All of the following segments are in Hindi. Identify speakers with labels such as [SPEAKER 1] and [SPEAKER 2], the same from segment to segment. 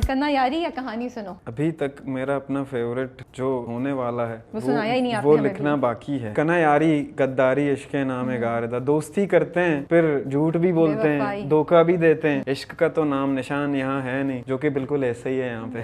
[SPEAKER 1] कन्ना यारी या कहानी सुनो?
[SPEAKER 2] अभी तक मेरा अपना फेवरेट जो होने वाला है
[SPEAKER 1] वो सुनाया ही नहीं आपने
[SPEAKER 2] वो
[SPEAKER 1] हमें
[SPEAKER 2] लिखना बाकी है। कन्ना यारी गद्दारी इश्क नाम है गारदा, दोस्ती करते हैं फिर झूठ भी बोलते हैं, धोखा भी देते हैं, इश्क का तो नाम निशान यहाँ है नहीं, जो कि बिल्कुल ऐसे ही है यहाँ पे।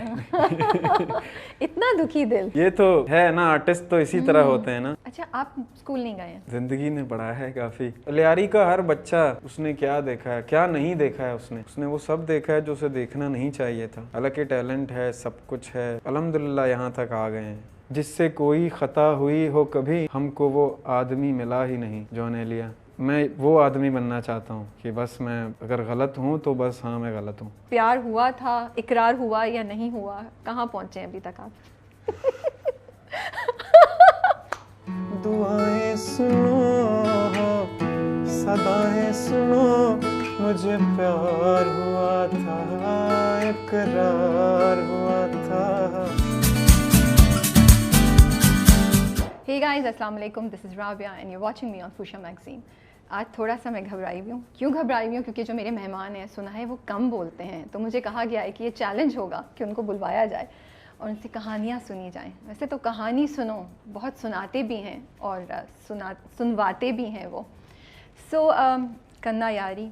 [SPEAKER 1] इतना दुखी दिल,
[SPEAKER 2] ये तो है ना, आर्टिस्ट तो इसी तरह होते हैं ना।
[SPEAKER 1] अच्छा, आप स्कूल नहीं गए हैं?
[SPEAKER 2] जिंदगी ने पढ़ाया है काफी। लियारी का हर बच्चा, उसने क्या देखा है क्या नहीं देखा है, उसने वो सब देखा है जो उसे देखना नहीं चाहिए था। हालांकि टैलेंट है, सब कुछ है, अल्हम्दुलिल्लाह यहाँ तक आ गए हैं। जिससे कोई खता हुई हो कभी, हमको वो आदमी मिला ही नहीं जो ने लिया। मैं वो आदमी बनना चाहता हूँ कि बस मैं अगर गलत हूँ तो बस हाँ मैं गलत हूँ।
[SPEAKER 1] प्यार हुआ था, इकरार हुआ या नहीं हुआ, कहाँ पहुँचे हैं अभी तक आप?
[SPEAKER 2] दुआएं सुनो, सदाएं सुनो, मुझे प्यार हुआ था, इकरार हुआ था।
[SPEAKER 1] Hey guys, अस्सलाम वालेकुम, this is Rabia and you watching me on Fusha magazine. आज थोड़ा सा मैं घबराई हुई हूँ। क्यों घबराई हुई हूँ? क्योंकि जो मेरे मेहमान हैं, सुना है वो कम बोलते हैं, तो मुझे कहा गया है कि ये चैलेंज होगा कि उनको बुलवाया जाए और उनसे कहानियाँ सुनी जाएं। वैसे तो कहानी सुनो बहुत सुनाते भी हैं और सुनवाते भी हैं वो। कन्ना यारी,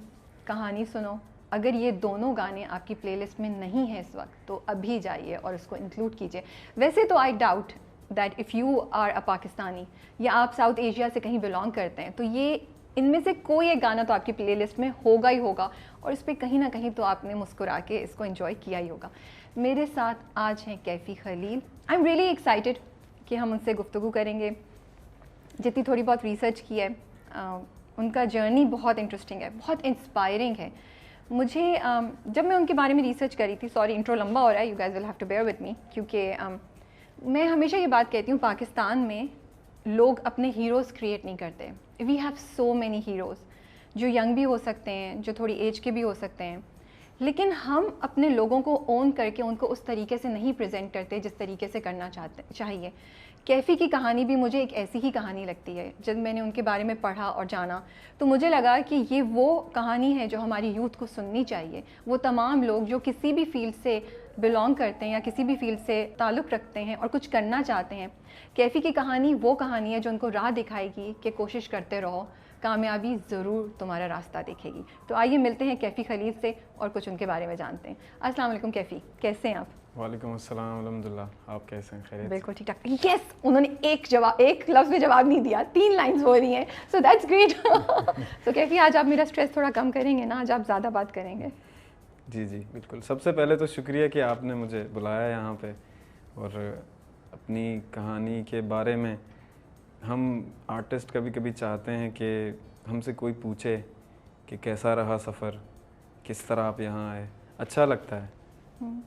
[SPEAKER 1] कहानी सुनो, अगर ये दोनों गाने आपकी प्लेलिस्ट में नहीं है इस वक्त तो अभी जाइए और उसको इंक्लूड कीजिए। वैसे तो I doubt that if you are a Pakistani या आप साउथ एशिया से कहीं बिलोंग करते हैं तो ये इनमें से कोई एक गाना तो आपकी प्लेलिस्ट में होगा ही होगा और इस पर कहीं ना कहीं तो आपने मुस्कुरा के इसको एंजॉय किया ही होगा। मेरे साथ आज हैं Kaifi Khalil. I am really excited कि हम उनसे गुफ्तगू करेंगे। जितनी थोड़ी बहुत रिसर्च की है, उनका जर्नी बहुत इंटरेस्टिंग है, बहुत इंस्पायरिंग है। मुझे जब मैं उनके बारे में रिसर्च करी थी, सॉरी इंट्रो लंबा हो रहा है, you guys will have to bear with me, क्योंकि मैं हमेशा ये बात कहती हूँ, पाकिस्तान में लोग अपने हीरोज़ क्रिएट नहीं करते। We have so many heroes जो यंग भी हो सकते हैं, जो थोड़ी एज के भी हो सकते हैं, लेकिन हम अपने लोगों को ओन करके उनको उस तरीके से नहीं प्रेजेंट करते जिस तरीके से करना चाहिए। कैफ़ी की कहानी भी मुझे एक ऐसी ही कहानी लगती है। जब मैंने उनके बारे में पढ़ा और जाना तो मुझे लगा कि ये वो कहानी है जो हमारी यूथ को सुननी चाहिए। वो तमाम लोग जो किसी भी फील्ड से बिलोंग करते हैं या किसी भी फील्ड से ताल्लुक़ रखते हैं और कुछ करना चाहते हैं, कैफ़ी की कहानी वो कहानी है जो उनको राह दिखाएगी कि कोशिश करते रहो, कामयाबी ज़रूर तुम्हारा रास्ता देखेगी। तो आइए मिलते हैं कैफ़ी खलील से और कुछ उनके बारे में जानते हैं। अस्सलाम वालेकुम कैफ़ी, कैसे हैं आप?
[SPEAKER 2] वालेकुम अस्सलाम, अल्हम्दुलिल्लाह, आप कैसे हैं? खैरियत?
[SPEAKER 1] बिल्कुल ठीक ठाक। यस, उन्होंने एक लफ्ज़ में जवाब नहीं दिया, 3 लाइन्स हो रही हैं, सो दैट्स ग्रेट। सो कैफ़ी, आज आप मेरा स्ट्रेस थोड़ा कम करेंगे ना? आज आप ज़्यादा बात करेंगे।
[SPEAKER 2] जी जी बिल्कुल। सबसे पहले तो शुक्रिया कि आपने मुझे बुलाया यहाँ पे और अपनी कहानी के बारे में। हम आर्टिस्ट कभी कभी चाहते हैं कि हमसे कोई पूछे कि कैसा रहा सफ़र, किस तरह आप यहाँ आए, अच्छा लगता है।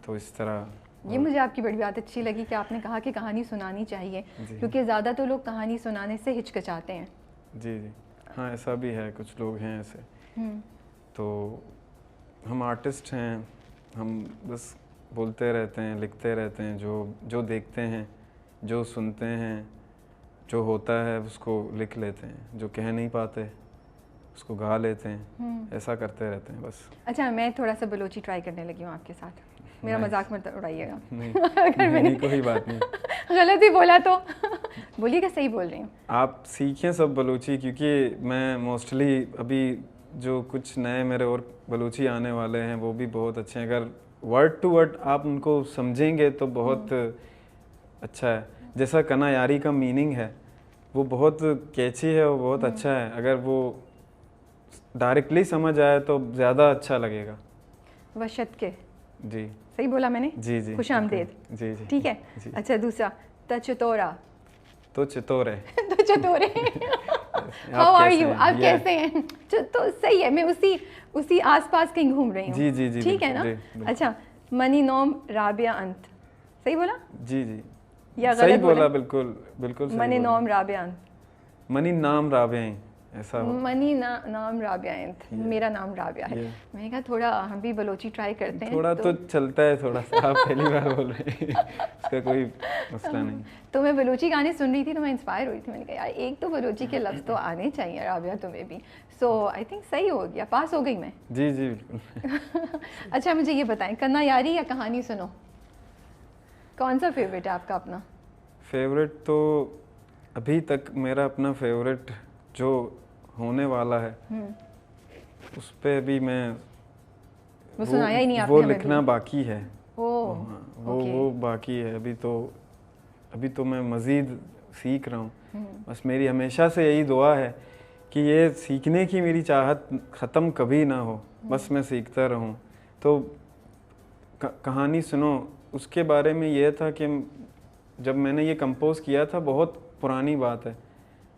[SPEAKER 2] तो इस तरह
[SPEAKER 1] ये मुझे आपकी बड़ी बात अच्छी लगी कि आपने कहा कि कहानी सुनानी चाहिए, क्योंकि ज़्यादा तो लोग कहानी सुनाने से हिचकिचाते हैं।
[SPEAKER 2] जी जी हाँ, ऐसा भी है, कुछ लोग हैं ऐसे। तो हम आर्टिस्ट हैं, हम बस बोलते रहते हैं, लिखते रहते हैं, जो देखते हैं, जो सुनते हैं, जो होता है उसको लिख लेते हैं, जो कह नहीं पाते उसको गा लेते हैं, ऐसा करते रहते हैं बस।
[SPEAKER 1] अच्छा, मैं थोड़ा सा बलोची ट्राई करने लगी हूँ आपके साथ, मेरा मजाक मत उड़ाइएगा।
[SPEAKER 2] अगर मैंने कोई बात नहीं,
[SPEAKER 1] गलत ही बोला तो बोलिएगा, सही बोल रही हूँ।
[SPEAKER 2] आप सीखें सब बलूची, क्योंकि मैं मोस्टली अभी जो कुछ नए मेरे और बलूची आने वाले हैं वो भी बहुत अच्छे हैं। अगर वर्ड टू वर्ड आप उनको समझेंगे तो बहुत अच्छा है। जैसा कन्ना यारी का मीनिंग है वो बहुत कैची है, वो बहुत अच्छा है। अगर वो डायरेक्टली समझ आए तो ज़्यादा अच्छा लगेगा।
[SPEAKER 1] वशत के, जी सही बोला मैंने?
[SPEAKER 2] जी जी,
[SPEAKER 1] खुशामदीद। जी जी, ठीक है जी। अच्छा, दूसरा तचतोरा,
[SPEAKER 2] तो चितोरे
[SPEAKER 1] तो चितोरे। हाउ आर यू, आप कैसे हैं? तो सही है, मैं उसी आसपास कहीं घूम रही हूँ।
[SPEAKER 2] जी जी जी,
[SPEAKER 1] ठीक है ना? अच्छा, मनी नोम राबिया अंत, सही बोला?
[SPEAKER 2] जी जी,
[SPEAKER 1] या
[SPEAKER 2] सही बोला? बिल्कुल बिल्कुल
[SPEAKER 1] मनी नोम राबिया अंत,
[SPEAKER 2] मनी नाम राबिया, ऐसा
[SPEAKER 1] मनी नाम राबिया है, मेरा नाम राबिया है। मैंने कहा थोड़ा हम भी बलोची ट्राई करते हैं।
[SPEAKER 2] थोड़ा तो चलता है, थोड़ा सा। आप पहली बार बोल रहे हैं, इसका कोई मसला नहीं।
[SPEAKER 1] तो मैं बलोची गाने सुन रही थी तो मैं इंस्पायर हुई थी, मैंने कहा यार एक तो बलोची के लफ्ज़ तो आने चाहिए राबिया तुम्हें भी। सो आई थिंक सही हो गया, पास हो गई मैं।
[SPEAKER 2] जी जी बिल्कुल।
[SPEAKER 1] अच्छा मुझे ये बताएं, कन्ना यारी या कहानी सुनो, कौन सा फेवरेट है आपका अपना?
[SPEAKER 2] फेवरेट तो अभी तक मेरा अपना फेवरेट जो होने वाला है उस पे भी मैं
[SPEAKER 1] वो सुनाया ही नहीं आपने
[SPEAKER 2] वो
[SPEAKER 1] हमें
[SPEAKER 2] लिखना
[SPEAKER 1] भी।
[SPEAKER 2] बाकी है।
[SPEAKER 1] वो
[SPEAKER 2] बाकी है अभी तो मैं मज़ीद सीख रहा हूँ। बस मेरी हमेशा से यही दुआ है कि ये सीखने की मेरी चाहत ख़त्म कभी ना हो, बस मैं सीखता रहूँ। तो कहानी सुनो, उसके बारे में ये था कि जब मैंने ये कंपोज़ किया था, बहुत पुरानी बात है,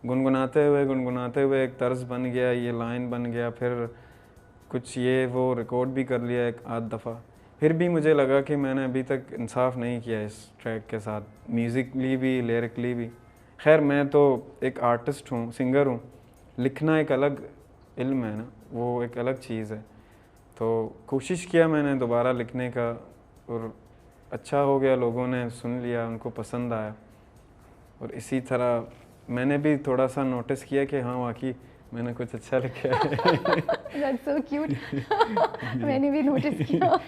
[SPEAKER 2] गुनगुनाते हुए एक तर्ज बन गया, ये लाइन बन गया, फिर कुछ ये वो रिकॉर्ड भी कर लिया एक आध दफ़ा। फिर भी मुझे लगा कि मैंने अभी तक इंसाफ नहीं किया इस ट्रैक के साथ, म्यूज़िकली भी लिरिकली भी। खैर मैं तो एक आर्टिस्ट हूँ, सिंगर हूँ, लिखना एक अलग इल्म है ना, वो एक अलग चीज़ है। तो कोशिश किया मैंने दोबारा लिखने का और अच्छा हो गया, लोगों ने सुन लिया, उनको पसंद आया। और इसी तरह मैंने भी थोड़ा सा नोटिस किया कि हाँ वाकई मैंने कुछ अच्छा लिखा है।
[SPEAKER 1] That's so cute. मैंने भी नोटिस किया।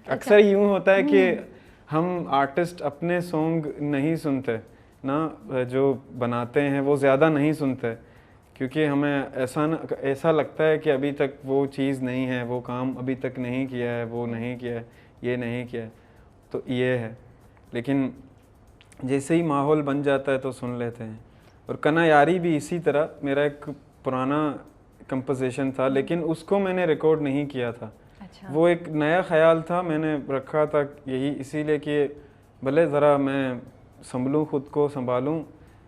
[SPEAKER 2] अक्सर यूँ होता है कि हम आर्टिस्ट अपने सॉन्ग नहीं सुनते ना, जो बनाते हैं वो ज़्यादा नहीं सुनते, क्योंकि हमें ऐसा लगता है कि अभी तक वो चीज़ नहीं है, वो काम अभी तक नहीं किया है, वो नहीं किया है, ये नहीं किया है, तो ये है। लेकिन जैसे ही माहौल बन जाता है तो सुन लेते हैं। और कन्ना यारी भी इसी तरह, मेरा एक पुराना कंपोजिशन था, लेकिन उसको मैंने रिकॉर्ड नहीं किया था।
[SPEAKER 1] अच्छा।
[SPEAKER 2] वो एक नया ख्याल था, मैंने रखा था यही इसीलिए कि भले ज़रा मैं संभलूँ, ख़ुद को संभालूँ,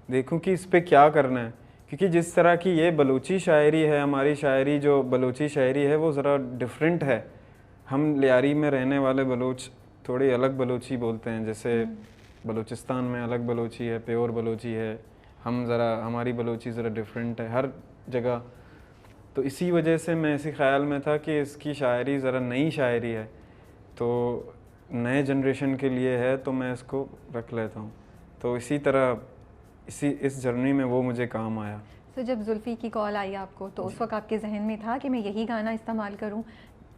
[SPEAKER 2] देखूँ कि इस पे क्या करना है। क्योंकि जिस तरह की ये बलूची शायरी है, हमारी शायरी जो बलूची शायरी है वो ज़रा डिफरेंट है। हम लियारी में रहने वाले बलूच थोड़ी अलग बलूची बोलते हैं, जैसे बलूचिस्तान में अलग बलूची है, प्योर बलूची है, हमारी बलूची ज़रा डिफरेंट है हर जगह। तो इसी वजह से मैं इसी ख्याल में था कि इसकी शायरी ज़रा नई शायरी है, तो नए जनरेशन के लिए है, तो मैं इसको रख लेता हूँ। तो इसी तरह इस जर्नी में वो मुझे काम आया।
[SPEAKER 1] तो जब जुल्फ़ी की कॉल आई आपको, तो उस वक्त आपके जहन में था कि मैं यही गाना इस्तेमाल करूं,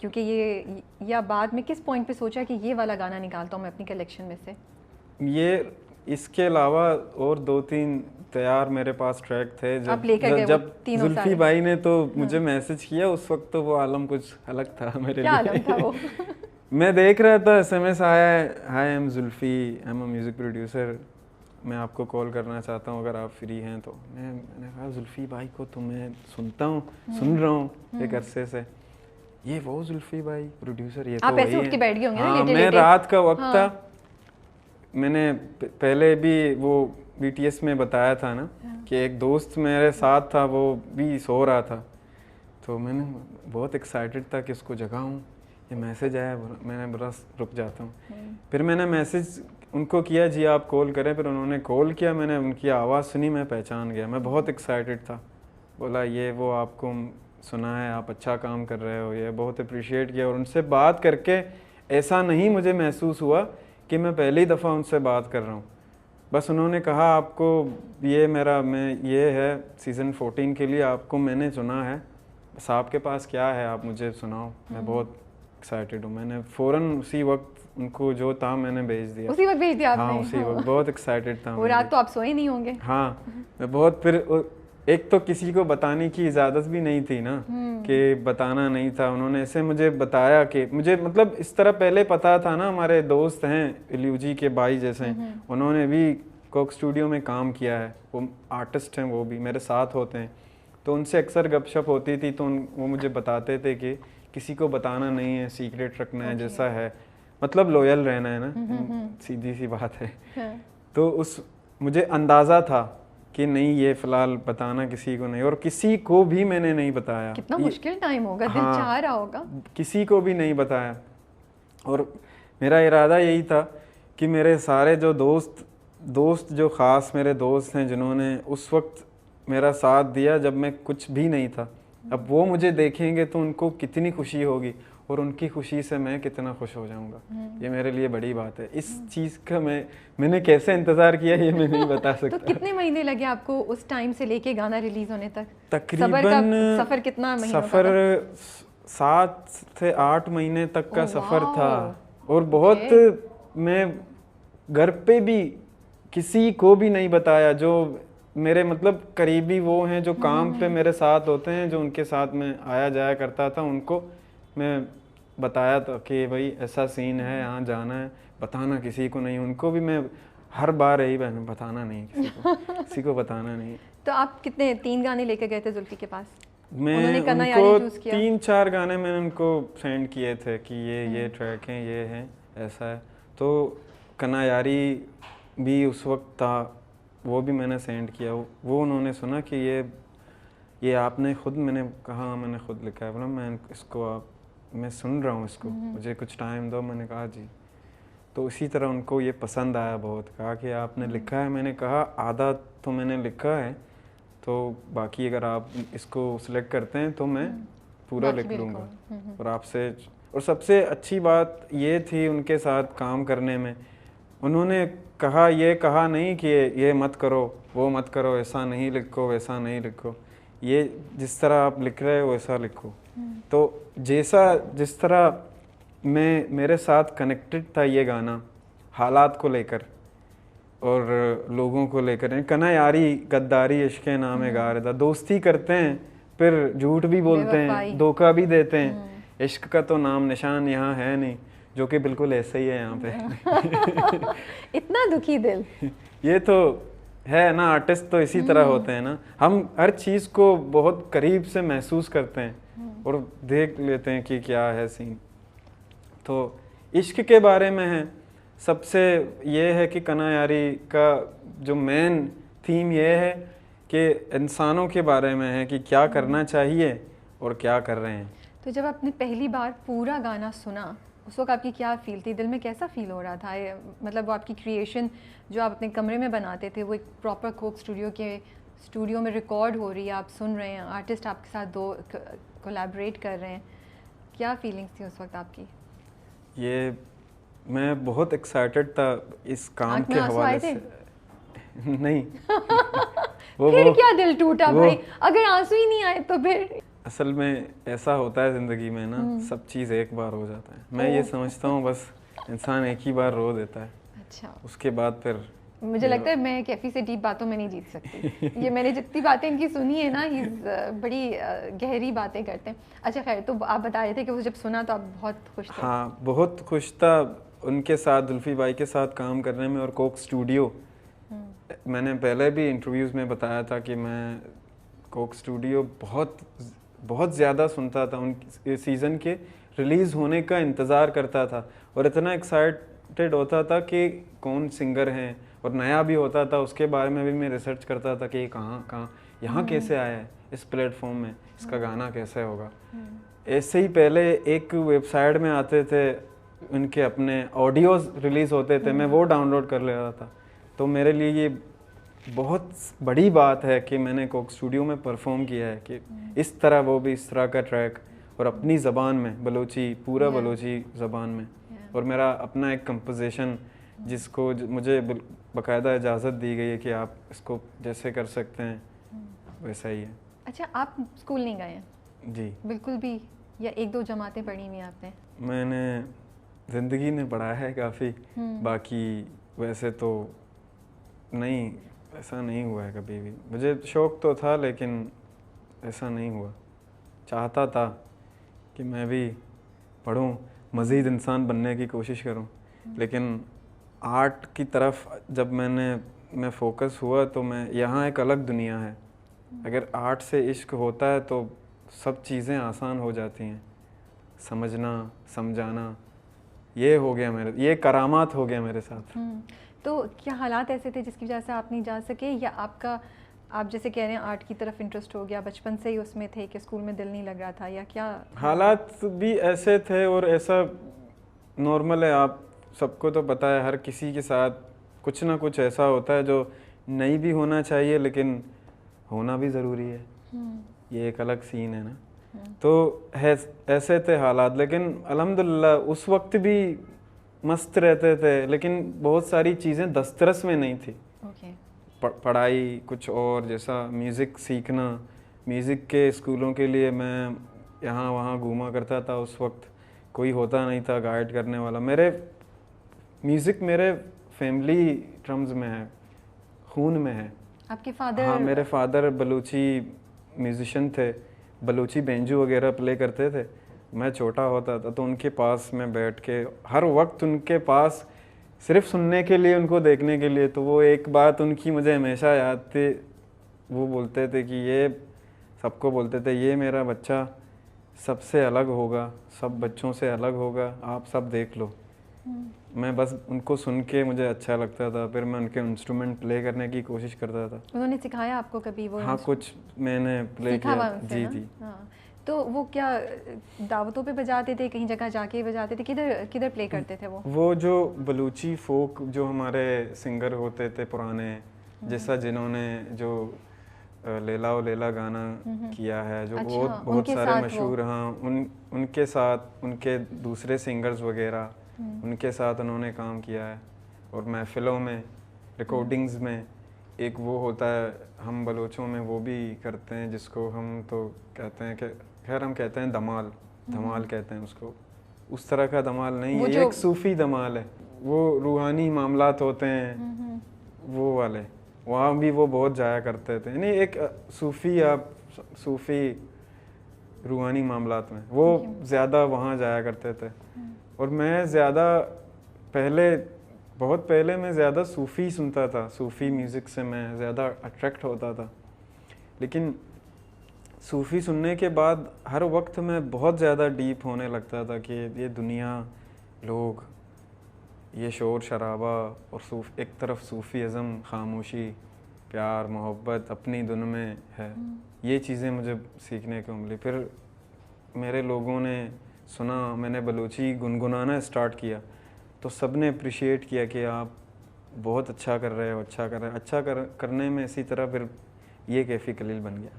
[SPEAKER 1] क्योंकि ये, या बाद में किस पॉइंट पे सोचा कि ये वाला गाना निकालता हूँ मैं अपनी कलेक्शन में से?
[SPEAKER 2] ये इसके अलावा और 2-3 तैयार मेरे पास ट्रैक थे। जब जुल्फ़ी भाई ने तो मुझे मैसेज किया, उस वक्त तो वो आलम कुछ अलग था मेरे
[SPEAKER 1] क्या
[SPEAKER 2] लिए।
[SPEAKER 1] आलम था वो?
[SPEAKER 2] मैं देख रहा था, SMS आया है, hi I am Zulfi, I am a music producer, मैं आपको कॉल करना चाहता हूँ अगर आप फ्री हैं तो। मैंने कहा जुल्फ़ी भाई को तो मैं सुन रहा हूँ एक अरसे से, ये वो जुल्फ़ी भाई प्रोड्यूसर, ये
[SPEAKER 1] आप
[SPEAKER 2] तो
[SPEAKER 1] ऐसे उठ के बैठ गए होंगे ना,
[SPEAKER 2] हाँ,
[SPEAKER 1] लेटे
[SPEAKER 2] मैं
[SPEAKER 1] लेटे।
[SPEAKER 2] रात का वक्त था। मैंने पहले भी वो BTS में बताया था ना कि एक दोस्त मेरे साथ था, वो भी सो रहा था, तो मैंने बहुत एक्साइटेड था कि उसको जगाऊं, ये मैसेज आया, मैंने बस रुक जाता हूँ। फिर मैंने मैसेज उनको किया, जी आप कॉल करें, फिर उन्होंने कॉल किया, मैंने उनकी आवाज़ सुनी, मैं पहचान गया, मैं बहुत एक्साइटेड था। बोला ये वो आपको सुना है, आप अच्छा काम कर रहे हो, ये बहुत अप्रिशिएट किया। और उनसे बात करके ऐसा नहीं मुझे महसूस हुआ कि मैं पहली दफ़ा उनसे बात कर रहा हूँ। बस उन्होंने कहा आपको ये है सीज़न 14 के लिए आपको मैंने चुना है, बस आपके पास क्या है आप मुझे सुनाओ। मैं बहुत एक्साइटेड हूँ। मैंने फ़ौरन उसी वक्त उनको जो था मैंने भेज दिया।
[SPEAKER 1] उसी वक्त भेज दिया आपने?
[SPEAKER 2] हाँ उसी वक्त, बहुत एक्साइटेड था।
[SPEAKER 1] वो रात तो आप सोए नहीं होंगे?
[SPEAKER 2] हाँ मैं बहुत, फिर एक तो किसी को बताने की इजाज़त भी नहीं थी ना, कि बताना नहीं था। उन्होंने ऐसे मुझे बताया कि मुझे मतलब इस तरह पहले पता था ना, हमारे दोस्त हैं इल्यूजी के भाई जैसे, उन्होंने भी कोक स्टूडियो में काम किया है, वो आर्टिस्ट हैं, वो भी मेरे साथ होते हैं, तो उनसे अक्सर गपशप होती थी, तो वो मुझे बताते थे कि किसी को बताना नहीं है, सीक्रेट रखना है, जैसा है, मतलब लॉयल रहना है ना, सीधी सी बात है। तो मुझे अंदाज़ा था कि नहीं ये फ़िलहाल बताना किसी को नहीं, और किसी को भी मैंने नहीं बताया।
[SPEAKER 1] कितना मुश्किल टाइम होगा, दिल चाह रहा होगा। किसी
[SPEAKER 2] को भी नहीं बताया। और मेरा इरादा यही था कि मेरे सारे जो दोस्त जो ख़ास मेरे दोस्त हैं, जिन्होंने उस वक्त मेरा साथ दिया जब मैं कुछ भी नहीं था। अब वो मुझे देखेंगे तो उनको कितनी खुशी होगी और उनकी खुशी से मैं कितना खुश हो जाऊंगा। ये मेरे लिए बड़ी बात है। इस चीज़ का मैंने कैसे इंतज़ार किया ये मैं नहीं बता सकता।
[SPEAKER 1] तो कितने महीने लगे आपको उस टाइम से लेके गाना रिलीज होने तक?
[SPEAKER 2] तकरीबन
[SPEAKER 1] सफ़र कितना महीनों
[SPEAKER 2] सफ़र
[SPEAKER 1] का?
[SPEAKER 2] 7 से 8 महीने तक का सफ़र था। और बहुत मैं घर पे भी किसी को भी नहीं बताया, जो मेरे मतलब करीबी वो हैं जो काम पे मेरे साथ होते हैं, जो उनके साथ में आया जाया करता था, उनको मैं बताया था कि भाई ऐसा सीन है, यहाँ जाना है, बताना किसी को नहीं। उनको भी मैं हर बार यही बताना नहीं किसी को बताना नहीं।
[SPEAKER 1] तो आप कितने 3 गाने लेकर गए थे जुल्फी के पास?
[SPEAKER 2] मैं उनको 3-4 गाने मैंने उनको सेंड किए थे कि ये ट्रैक हैं, ये हैं, ऐसा है। तो कना यारी भी उस वक्त था, वो भी मैंने सेंड किया। वो उन्होंने सुना कि ये आपने खुद, मैंने कहा मैंने खुद लिखा है। बोला मैं इसको मैं सुन रहा हूँ इसको, मुझे कुछ टाइम दो। मैंने कहा जी। तो इसी तरह उनको ये पसंद आया बहुत। कहा कि आपने लिखा है। मैंने कहा आधा तो मैंने लिखा है, तो बाकी अगर आप इसको सिलेक्ट करते हैं तो मैं पूरा लिख लूँगा। और आपसे, और सबसे अच्छी बात ये थी उनके साथ काम करने में, उन्होंने कहा नहीं कि ये मत करो, वो मत करो, ऐसा नहीं लिखो, वैसा नहीं लिखो, ये जिस तरह आप लिख रहे हो वैसा लिखो। तो जिस तरह मेरे साथ कनेक्टेड था ये गाना, हालात को लेकर और लोगों को लेकर। कना यारी गद्दारी इश्क नाम है गा रहा था। दोस्ती करते हैं फिर झूठ भी बोलते हैं, धोखा भी देते हैं। इश्क का तो नाम निशान यहाँ है नहीं, जो कि बिल्कुल ऐसा ही है यहाँ पे।
[SPEAKER 1] इतना दुखी दिल।
[SPEAKER 2] ये तो है ना, आर्टिस्ट तो इसी तरह होते हैं ना। हम हर चीज़ को बहुत करीब से महसूस करते हैं और देख लेते हैं कि क्या है सीन। तो इश्क के बारे में है, सबसे ये है कि कना यारी का जो मेन थीम ये है कि इंसानों के बारे में है कि क्या करना चाहिए और क्या कर रहे हैं।
[SPEAKER 1] तो जब आपने पहली बार पूरा गाना सुना, उस वक्त आपकी क्या फील थी? दिल में कैसा फील हो रहा था? मतलब वो आपकी क्रिएशन जो आप अपने कमरे में बनाते थे, वो एक प्रॉपर कोक स्टूडियो में रिकॉर्ड हो रही है, आप सुन रहे हैं, आर्टिस्ट आपके साथ कोलैबोरेट कर रहे हैं, क्या फीलिंग्स थी उस वक्त आपकी?
[SPEAKER 2] ये मैं बहुत एक्साइटेड था इस काम के हवाले से। नहीं।
[SPEAKER 1] फिर क्या दिल टूटा भाई? अगर आंसू ही नहीं आए तो फिर?
[SPEAKER 2] असल में ऐसा होता है ज़िंदगी में ना, सब चीज़ एक बार हो जाता है। मैं ये समझता हूँ बस इंसान एक ही बार रो देता है।
[SPEAKER 1] अच्छा।
[SPEAKER 2] उसके बाद फिर
[SPEAKER 1] मुझे लगता है मैं कैफी से डीप बातों में नहीं जीत सकती। ये मैंने जितनी बातें इनकी सुनी है ना, ये बड़ी गहरी बातें करते हैं। अच्छा खैर, तो आप बता रहे थे कि वो जब सुना तो आप बहुत खुश थे।
[SPEAKER 2] हाँ, बहुत खुश था उनके साथ, जुल्फी भाई के साथ काम करने में। और कोक स्टूडियो, मैंने पहले भी इंटरव्यूज़ में बताया था कि मैं कोक स्टूडियो बहुत ज़्यादा सुनता था। उन सीज़न के रिलीज़ होने का इंतज़ार करता था और इतना एक्साइटेड होता था कि कौन सिंगर हैं, और नया भी होता था, उसके बारे में भी मैं रिसर्च करता था कि ये कहाँ यहाँ कैसे आया है, इस प्लेटफॉर्म में इसका गाना कैसे होगा। ऐसे ही पहले एक वेबसाइट में आते थे उनके अपने ऑडियोज़ रिलीज़ होते थे, मैं वो डाउनलोड कर लेता था। तो मेरे लिए ये बहुत बड़ी बात है कि मैंने कोक स्टूडियो में परफॉर्म किया है कि इस तरह, वो भी इस तरह का ट्रैक, और अपनी ज़बान में, बलोची, पूरा बलोची ज़बान में। और मेरा अपना एक कंपोजिशन जिसको मुझे बाकायदा इजाज़त दी गई है कि आप इसको जैसे कर सकते हैं वैसा ही है।
[SPEAKER 1] अच्छा, आप स्कूल नहीं गए हैं?
[SPEAKER 2] जी
[SPEAKER 1] बिल्कुल भी? या 1-2 जमातें पढ़ी हुई आपने?
[SPEAKER 2] मैंने ज़िंदगी ने पढ़ा है काफ़ी, बाकी वैसे तो नहीं, ऐसा नहीं हुआ है कभी भी। मुझे शौक़ तो था लेकिन ऐसा नहीं हुआ। चाहता था कि मैं भी पढ़ूं, मज़ीद इंसान बनने की कोशिश करूं, लेकिन आर्ट की तरफ जब मैं फोकस हुआ तो मैं यहाँ एक अलग दुनिया है। अगर आर्ट से इश्क होता है तो सब चीज़ें आसान हो जाती हैं, समझना, समझाना। ये हो गया ये करामात हो गया मेरे साथ।
[SPEAKER 1] तो क्या हालात ऐसे थे जिसकी वजह से आप नहीं जा सके, या आप जैसे कह रहे हैं आर्ट की तरफ इंटरेस्ट हो गया, बचपन से ही उसमें थे कि स्कूल में दिल नहीं लग रहा था, या क्या?
[SPEAKER 2] हालात भी ऐसे थे और ऐसा नॉर्मल है, आप सबको तो पता है, हर किसी के साथ कुछ ना कुछ ऐसा होता है जो नहीं भी होना चाहिए लेकिन होना भी ज़रूरी है, ये एक अलग सीन है ना। तो है ऐसे थे हालात, लेकिन अल्हम्दुलिल्लाह उस वक्त भी मस्त रहते थे, लेकिन बहुत सारी चीज़ें दस्तरस में नहीं थी। पढ़ाई कुछ और, जैसा म्यूज़िक सीखना, म्यूज़िक के स्कूलों के लिए मैं यहाँ वहाँ घूमा करता था। उस वक्त कोई होता नहीं था गाइड करने वाला। म्यूज़िक मेरे फैमिली टर्म्स में है, खून में है।
[SPEAKER 1] आपके फादर?
[SPEAKER 2] हाँ, मेरे फादर बलूची म्यूज़िशियन थे, बलूची बेंजू वगैरह प्ले करते थे। मैं छोटा होता था तो उनके पास मैं बैठ के हर वक्त उनके पास सिर्फ सुनने के लिए, उनको देखने के लिए। तो वो एक बात उनकी मुझे हमेशा याद थी, वो बोलते थे कि ये सबको बोलते थे, ये मेरा बच्चा सबसे अलग होगा, सब बच्चों से अलग होगा, आप सब देख लो। मैं बस उनको सुन के मुझे अच्छा लगता था, फिर मैं उनके इंस्ट्रूमेंट प्ले करने की कोशिश करता था।
[SPEAKER 1] उन्होंने सिखाया आपको कभी वो?
[SPEAKER 2] हाँ, कुछ मैंने प्ले किया। जी जी।
[SPEAKER 1] हाँ, तो वो क्या दावतों पे बजाते थे, कहीं जगह जाके बजाते थे, किधर किधर प्ले करते थे वो
[SPEAKER 2] जो बलूची फोक जो हमारे सिंगर होते थे पुराने, जैसा जिन्होंने जो लैला ओ लैला गाना किया है, जो बहुत सारे मशहूर, हाँ, उनके साथ उनके दूसरे सिंगर्स वगैरह, उनके साथ उन्होंने काम किया है। और महफिलों में, रिकॉर्डिंग्स में एक वो होता है, हम बलोचों में वो भी करते हैं, जिसको हम तो कहते हैं कि खैर हम कहते हैं धमाल, धमाल कहते हैं उसको। उस तरह का धमाल नहीं है, ये एक सूफ़ी धमाल है, वो रूहानी मामलात होते हैं वो वाले, वहाँ भी वो बहुत जाया करते थे। नहीं, एक सूफ़ी रूहानी मामलात में वो ज़्यादा वहाँ जाया करते थे। और मैं ज़्यादा बहुत पहले मैं ज़्यादा सूफ़ी सुनता था, सूफ़ी म्यूज़िक से मैं ज़्यादा अट्रैक्ट होता था। लेकिन सूफ़ी सुनने के बाद हर वक्त मैं बहुत ज़्यादा डीप होने लगता था कि ये दुनिया, लोग, ये शोर शराबा और एक तरफ सूफ़ीज़म, खामोशी, प्यार, मोहब्बत अपनी धुन में है, ये चीज़ें मुझे सीखने को मिली। फिर मेरे लोगों ने सुना, मैंने बलूची गुनगुनाना स्टार्ट किया तो सब ने अप्रिशिएट किया कि आप बहुत अच्छा कर रहे हो, करने में इसी तरह फिर ये कैफ़ी कलील बन गया।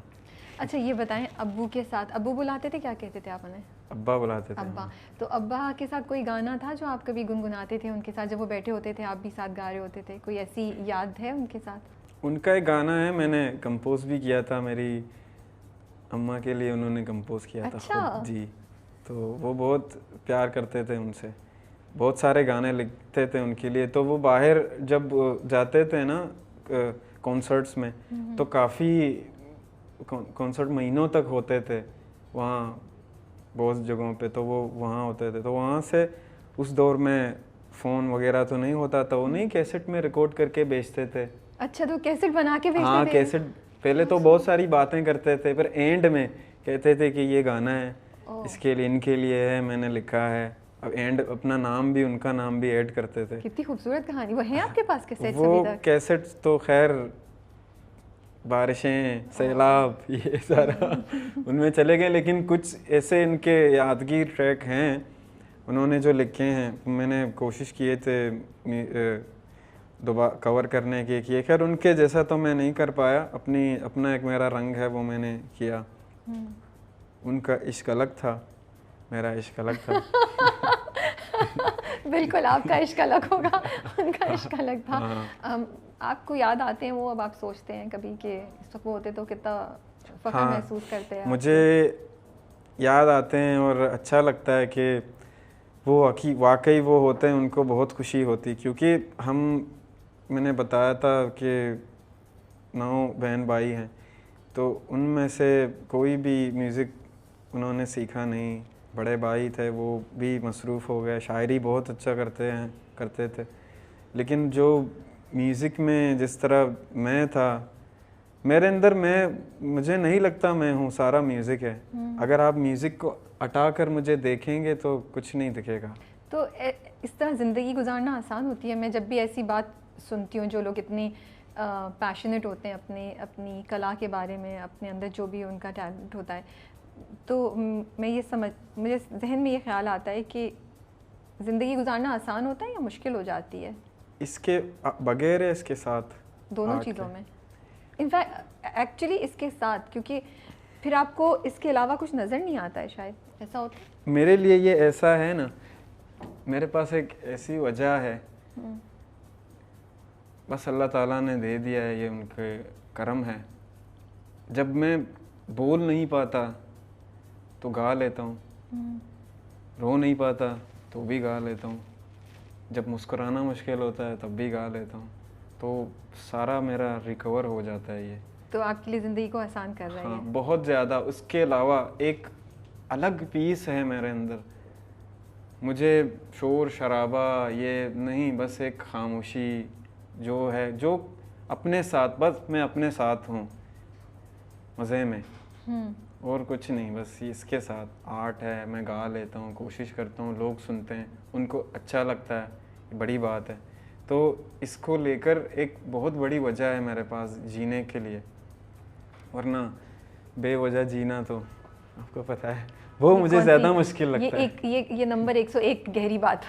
[SPEAKER 1] अच्छा, ये बताएं, अब्बू के साथ, अब्बू बुलाते थे, क्या कहते थे आप उन्हें?
[SPEAKER 2] अब्बा बुलाते थे।
[SPEAKER 1] अब्बा। तो अब्बा के साथ कोई गाना था जो आप कभी गुनगुनाते थे उनके साथ, जब वो बैठे होते थे आप भी साथ गा रहे होते थे? कोई ऐसी याद है उनके साथ?
[SPEAKER 2] उनका एक गाना है, मैंने कंपोज भी किया था, मेरी अम्मा के लिए उन्होंने कंपोज किया था खुद। जी, तो वो बहुत प्यार करते थे उनसे, बहुत सारे गाने लिखते थे उनके लिए। तो वो बाहर जब जाते थे ना कॉन्सर्ट्स में, तो काफ़ी कॉन्सर्ट महीनों तक होते थे वहाँ बहुत जगहों पे, तो वो वहाँ होते थे। तो वहाँ से उस दौर में फ़ोन वगैरह तो नहीं होता था, वो नहीं कैसेट में रिकॉर्ड करके बेचते थे।
[SPEAKER 1] अच्छा, तो कैसेट बना के बेचते थे?
[SPEAKER 2] हाँ, कैसेट पहले तो बहुत सारी बातें करते थे, फिर एंड में कहते थे कि ये गाना है, इसके लिए, इनके लिए है, मैंने लिखा है। अब एंड अपना नाम भी, उनका नाम भी ऐड करते थे।
[SPEAKER 1] कितनी खूबसूरत कहानी। वो है आपके पास कैसेट्स?
[SPEAKER 2] वो कैसेट्स तो खैर बारिशें, सैलाब, ये सारा उनमें चले गए, लेकिन कुछ ऐसे इनके यादगार ट्रैक हैं उन्होंने जो लिखे हैं, मैंने कोशिश किए थे दोबारा कवर करने के किए। खैर उनके जैसा तो मैं नहीं कर पाया, अपना एक मेरा रंग है वो मैंने किया। उनका इश्क अलग था, मेरा इश्क अलग था।
[SPEAKER 1] बिल्कुल, आपका इश्क अलग होगा, उनका इश्क अलग था। आपको याद आते हैं वो, अब आप सोचते हैं कभी कि इस वक्त वो होते तो कितना फ़ख्र महसूस करते हैं?
[SPEAKER 2] मुझे याद आते हैं और अच्छा लगता है कि वो वाकई वो होते हैं, उनको बहुत खुशी होती, क्योंकि मैंने बताया था कि 9 बहन भाई हैं, तो उनमें से कोई भी म्यूज़िक उन्होंने सीखा नहीं। बड़े भाई थे, वो भी मसरूफ़ हो गए, शायरी बहुत अच्छा करते थे। लेकिन जो म्यूज़िक में जिस तरह मैं था, मेरे अंदर मुझे नहीं लगता मैं हूँ, सारा म्यूज़िक है। अगर आप म्यूज़िक को हटा कर मुझे देखेंगे तो कुछ नहीं दिखेगा।
[SPEAKER 1] तो इस तरह ज़िंदगी गुजारना आसान होती है? मैं जब भी ऐसी बात सुनती हूँ, जो लोग इतनी पैशनेट होते हैं अपनी कला के बारे में, अपने अंदर जो भी उनका टैलेंट होता है, तो मुझे जहन में ये ख्याल आता है कि ज़िंदगी गुजारना आसान होता है या मुश्किल हो जाती है?
[SPEAKER 2] इसके बगैर है, इसके साथ,
[SPEAKER 1] दोनों चीज़ों में। इनफैक्ट एक्चुअली इसके साथ, क्योंकि फिर आपको इसके अलावा कुछ नज़र नहीं आता है, शायद ऐसा होता है।
[SPEAKER 2] मेरे लिए ये ऐसा है ना, मेरे पास एक ऐसी वजह है, बस अल्लाह ताला ने दे दिया है, ये उनके करम है। जब मैं बोल नहीं पाता तो गा लेता हूँ, रो नहीं पाता तो भी गा लेता हूँ, जब मुस्कुराना मुश्किल होता है तब भी गा लेता हूँ, तो सारा मेरा रिकवर हो जाता है ये।
[SPEAKER 1] तो आपके लिए ज़िंदगी को आसान कर रहा है।
[SPEAKER 2] हाँ, बहुत ज़्यादा। उसके अलावा एक अलग पीस है मेरे अंदर, मुझे शोर शराबा ये नहीं, बस एक खामोशी जो है, जो अपने साथ, बस मैं अपने साथ हूँ मज़े में, और कुछ नहीं, बस इसके साथ आर्ट है, मैं गा लेता हूँ, कोशिश करता हूँ, लोग सुनते हैं, उनको अच्छा लगता है, बड़ी बात है। तो इसको लेकर एक बहुत बड़ी वजह है मेरे पास जीने के लिए, वरना बेवजह जीना तो आपको पता है वो मुझे ज़्यादा मुश्किल लगता है।
[SPEAKER 1] ये नंबर 101 गहरी बात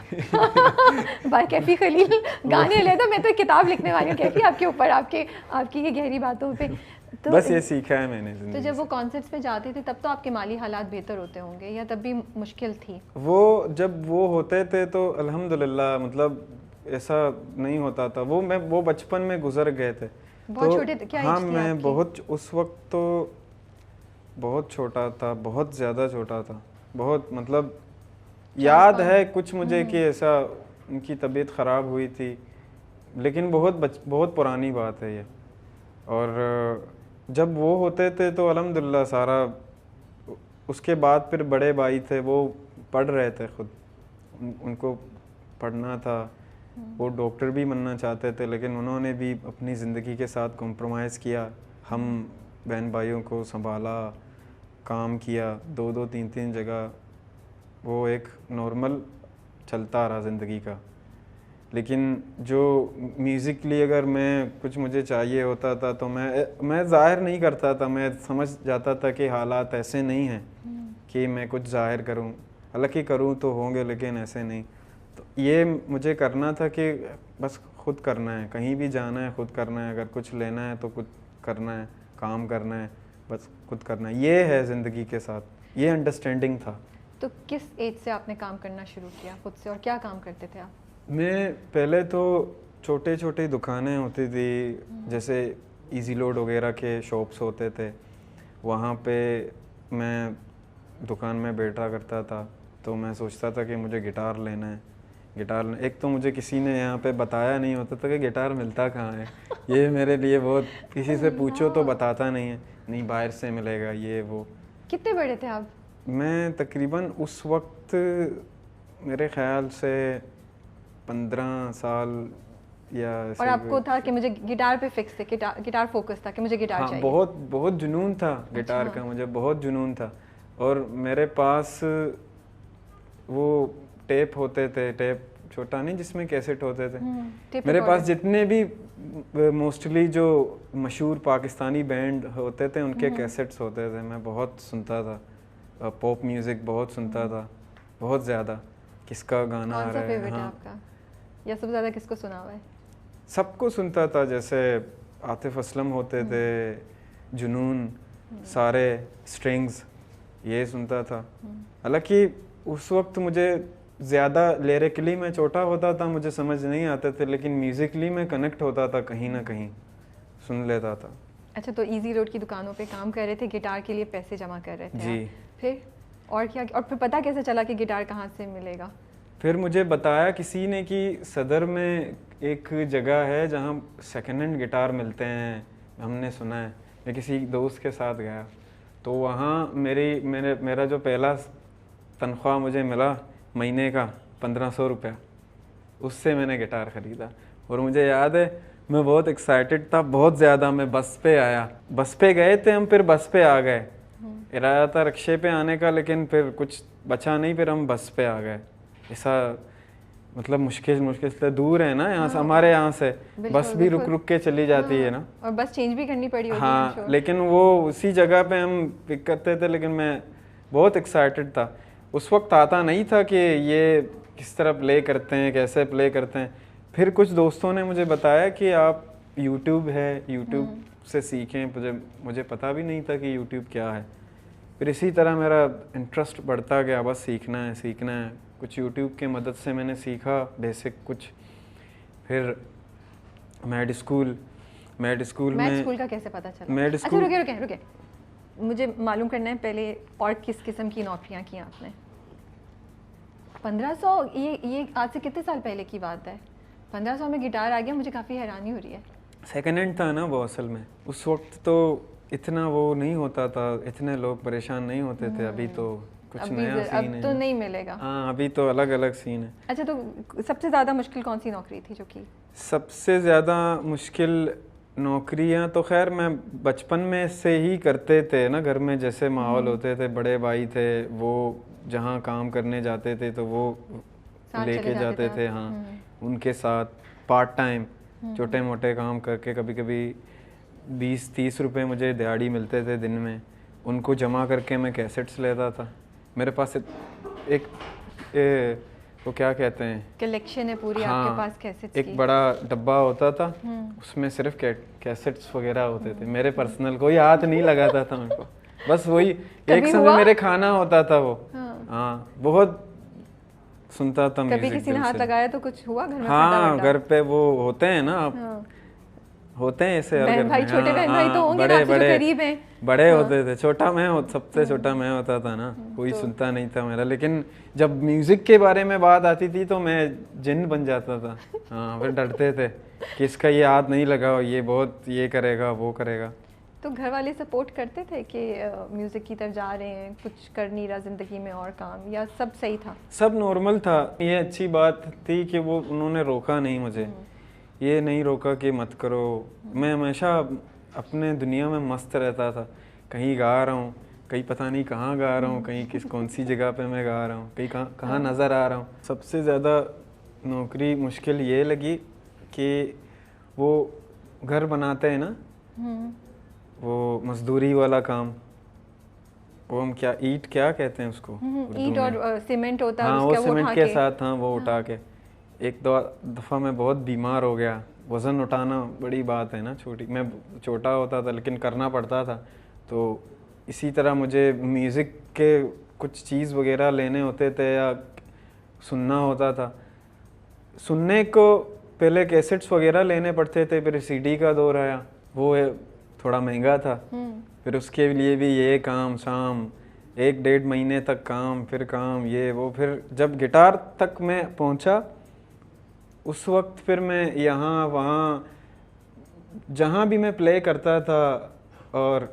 [SPEAKER 1] बाय कैफी खलील। गाने ले तो मैं तो किताब लिखने वाली हूँ कैफी आपके ऊपर, आपकी ये गहरी बातों पे। तो
[SPEAKER 2] बस ये सीखा है मैंने ज़िंदगी
[SPEAKER 1] तो जब वो कॉन्सर्ट्स पे जाते थे तब तो आपके माली हालात बेहतर होते होंगे, या तब भी मुश्किल थी?
[SPEAKER 2] वो जब वो होते थे तो अल्हम्दुलिल्लाह, मतलब ऐसा नहीं होता था। वो बचपन में गुजर गए थे।
[SPEAKER 1] बहुत
[SPEAKER 2] तो
[SPEAKER 1] छोटे थे क्या?
[SPEAKER 2] हाँ, मैं बहुत उस वक्त तो बहुत छोटा था, बहुत ज़्यादा छोटा था, बहुत, मतलब याद है कुछ मुझे कि ऐसा उनकी तबीयत ख़राब हुई थी, लेकिन बहुत पुरानी बात है ये। और जब वो होते थे तो अल्हम्दुलिल्लाह सारा, उसके बाद फिर बड़े भाई थे, वो पढ़ रहे थे खुद, उनको पढ़ना था, वो डॉक्टर भी बनना चाहते थे, लेकिन उन्होंने भी अपनी ज़िंदगी के साथ कॉम्प्रोमाइज़ किया। हम बहन भाइयों को संभाला, काम किया, 2-2 3-3 जगह, वो एक नॉर्मल चलता रहा ज़िंदगी का। लेकिन जो म्यूज़िकली अगर मैं कुछ मुझे चाहिए होता था तो मैं ज़ाहिर नहीं करता था, मैं समझ जाता था कि हालात ऐसे नहीं हैं कि मैं कुछ ज़ाहिर करूं, हालांकि करूं तो होंगे लेकिन ऐसे नहीं। तो ये मुझे करना था कि बस खुद करना है, कहीं भी जाना है खुद करना है, अगर कुछ लेना है तो कुछ करना है, काम करना है, बस खुद करना है। ये है ज़िंदगी के साथ, ये अंडरस्टैंडिंग था।
[SPEAKER 1] तो किस एज से आपने काम करना शुरू किया खुद से, और क्या काम करते थे आप?
[SPEAKER 2] मैं पहले तो छोटे छोटे दुकानें होती थी, जैसे इजी लोड वगैरह के शॉप्स होते थे, वहाँ पे मैं दुकान में बैठा करता था। तो मैं सोचता था कि मुझे गिटार लेना है, एक तो मुझे किसी ने यहाँ पे बताया नहीं होता था कि गिटार मिलता कहाँ है। ये मेरे लिए बहुत, किसी से पूछो तो बताता नहीं है, नहीं बाहर से मिलेगा ये वो।
[SPEAKER 1] कितने बड़े थे आप?
[SPEAKER 2] मैं तकरीबन उस वक्त मेरे ख्याल से 15 साल या
[SPEAKER 1] और आपको था कि मुझे गिटार पे फिक्स थे, गिटार फोकस था कि मुझे गिटार
[SPEAKER 2] हाँ,
[SPEAKER 1] चाहिए?
[SPEAKER 2] बहुत जुनून था गिटार का, मुझे बहुत जुनून था। और मेरे पास वो टेप होते थे, टेप छोटा नहीं जिसमें कैसेट होते थे, मेरे पास जितने भी मोस्टली जो मशहूर पाकिस्तानी बैंड होते थे उनके कैसेट्स होते थे, मैं बहुत सुनता था। पॉप म्यूज़िक बहुत सुनता था, बहुत ज़्यादा, किसका गाना आ रहा है। हाँ,
[SPEAKER 1] आपका या सबसे ज़्यादा किसको सुना हुआ है?
[SPEAKER 2] सबको सुनता था, जैसे आतिफ असलम होते थे, जुनून, सारे स्ट्रिंग्स, ये सुनता था। हालांकि उस वक्त मुझे ज़्यादा लिरिकली मैं छोटा होता था, मुझे समझ नहीं आते थे, लेकिन म्यूज़िकली मैं कनेक्ट होता था, कहीं ना कहीं सुन लेता था।
[SPEAKER 1] अच्छा, तो इजी रोड की दुकानों पे काम कर रहे थे, गिटार के लिए पैसे जमा कर रहे थे
[SPEAKER 2] जी।
[SPEAKER 1] फिर और क्या, और फिर पता कैसे चला कि गिटार कहाँ से मिलेगा?
[SPEAKER 2] फिर मुझे बताया किसी ने कि सदर में एक जगह है जहाँ सेकेंड हैंड गिटार मिलते हैं, हमने सुना है। मैं किसी दोस्त के साथ गया तो वहाँ मेरा जो पहला तनख्वाह मुझे मिला महीने का 1500 रुपया, उससे मैंने गिटार ख़रीदा। और मुझे याद है मैं बहुत एक्साइटेड था, बहुत ज़्यादा। मैं बस पे आया, बस पे गए थे हम, फिर बस पे आ गए। इरादा था रिक्शे पे आने का, लेकिन फिर कुछ बचा नहीं, फिर हम बस पे आ गए। ऐसा मतलब मुश्किल से दूर है ना यहाँ से, हमारे यहाँ से बस भी रुक के चली जाती है ना,
[SPEAKER 1] और बस चेंज भी करनी पड़ी होती है।
[SPEAKER 2] हाँ, लेकिन वो उसी जगह पे हम पिक करते थे। लेकिन मैं बहुत एक्साइटेड था, उस वक्त आता नहीं था कि ये किस तरह प्ले करते हैं, कैसे प्ले करते हैं। फिर कुछ दोस्तों ने मुझे बताया कि आप यूट्यूब है, यूट्यूब से सीखें। मुझे पता भी नहीं था कि यूट्यूब क्या है। फिर इसी तरह मेरा इंटरेस्ट बढ़ता गया, बस सीखना है सीखना है। कुछ यूट्यूब के मदद से मैंने सीखा बेसिक कुछ। फिर मैड स्कूल
[SPEAKER 1] का कैसे पता चला? अच्छा रुके मुझे मालूम करना है पहले, और किस किस्म की नौकरियां की आपने? 1500, ये आज से कितने साल पहले की बात है? 1500 में गिटार आ गया, मुझे काफ़ी हैरानी हो रही है।
[SPEAKER 2] सेकेंड हैंड था ना वो असल में, उस वक्त तो इतना वो नहीं होता था, इतने लोग परेशान नहीं होते थे। अभी तो कुछ नया सीन है,
[SPEAKER 1] अब तो नहीं मिलेगा।
[SPEAKER 2] हाँ अभी तो अलग अलग सीन है।
[SPEAKER 1] अच्छा, तो सबसे ज़्यादा मुश्किल कौन सी नौकरी थी जो की?
[SPEAKER 2] सबसे ज़्यादा मुश्किल नौकरियां तो खैर मैं बचपन में से ही करते थे ना, घर में जैसे माहौल होते थे, बड़े भाई थे वो जहाँ काम करने जाते थे तो वो लेके जाते थे, हाँ उनके साथ पार्ट टाइम छोटे मोटे काम करके, कभी कभी 20-30 रुपए मुझे दिहाड़ी मिलते थे दिन में, उनको जमा करके मैं कैसेट्स लेता था। मेरे पास एक वो क्या कहते हैं,
[SPEAKER 1] कलेक्शन है पूरी,
[SPEAKER 2] हाँ,
[SPEAKER 1] आपके पास कैसेट्स
[SPEAKER 2] एक बड़ा डब्बा होता था, उसमें सिर्फ कैसेट्स वगैरह होते थे मेरे पर्सनल। कोई हाथ नहीं लगाता था उनको, बस वही एक समय मेरे खाना होता था वो। हाँ बहुत सुनता था म्यूजिक।
[SPEAKER 1] कभी किसी ने हाथ लगाया तो कुछ हुआ घर में?
[SPEAKER 2] हाँ घर पे वो होते हैं ना, होते हैं ऐसे
[SPEAKER 1] बहन भाई, छोटे बहन भाई तो होंगे ना, आपसे जो करीब हैं।
[SPEAKER 2] बड़े होते थे, सबसे छोटा मैं होता था ना, कोई सुनता नहीं था मेरा। लेकिन जब म्यूजिक के बारे में बात आती थी तो मैं जिन बन जाता था। हाँ फिर डरते थे कि इसका ये हाथ नहीं लगाओ, ये बहुत ये करेगा वो करेगा।
[SPEAKER 1] तो घर वाले सपोर्ट करते थे कि म्यूजिक की तरफ जा रहे हैं, कुछ कर नहीं रहा जिंदगी में और काम, या सब सही था?
[SPEAKER 2] सब नॉर्मल था। ये अच्छी बात थी कि वो उन्होंने रोका नहीं मुझे, ये नहीं रोका कि मत करो। मैं हमेशा अपने दुनिया में मस्त रहता था, कहीं गा रहा हूँ, कहीं पता नहीं कहाँ गा रहा हूँ, कहीं कौन सी जगह पे मैं गा रहा हूँ, कहीं कहाँ नज़र आ रहा हूँ। सबसे ज़्यादा नौकरी मुश्किल ये लगी कि वो घर बनाते हैं ना, वो मजदूरी वाला काम, वो हम क्या कहते हैं उसको,
[SPEAKER 1] ईंट और सीमेंट होता है,
[SPEAKER 2] हाँ वो सीमेंट के साथ, हाँ वो उठा के। एक दो दफ़ा मैं बहुत बीमार हो गया। वज़न उठाना बड़ी बात है ना, मैं छोटा होता था लेकिन करना पड़ता था। तो इसी तरह मुझे म्यूज़िक के कुछ चीज़ वगैरह लेने होते थे या सुनना होता था। सुनने को पहले कैसेट्स वगैरह लेने पड़ते थे, फिर सीडी का दौर आया, वो थोड़ा महंगा था। फिर उसके लिए भी ये काम शाम, 1-1.5 महीने तक काम, फिर काम ये वो। फिर जब गिटार तक मैं पहुंचा उस वक्त फिर मैं यहाँ वहाँ जहाँ भी मैं प्ले करता था, और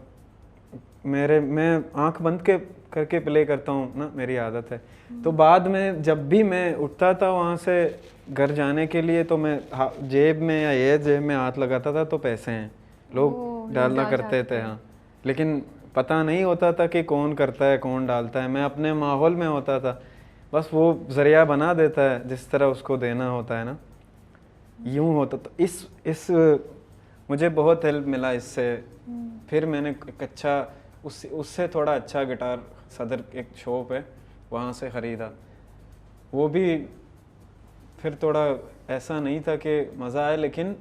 [SPEAKER 2] मैं आंख बंद करके प्ले करता हूँ ना, मेरी आदत है। तो बाद में जब भी मैं उठता था वहाँ से घर जाने के लिए, तो मैं जेब में या ये जेब में हाथ लगाता था तो पैसे हैं, लोग डालना करते थे। हाँ लेकिन पता नहीं होता था कि कौन करता है कौन डालता है। मैं अपने माहौल में होता था, बस वो जरिया बना देता है जिस तरह उसको देना होता है ना, यूं होता। तो इस मुझे बहुत हेल्प मिला इससे। फिर मैंने एक अच्छा उससे थोड़ा अच्छा गिटार सदर एक शॉप है वहाँ से ख़रीदा। वो भी फिर थोड़ा ऐसा नहीं था कि मज़ा आया, लेकिन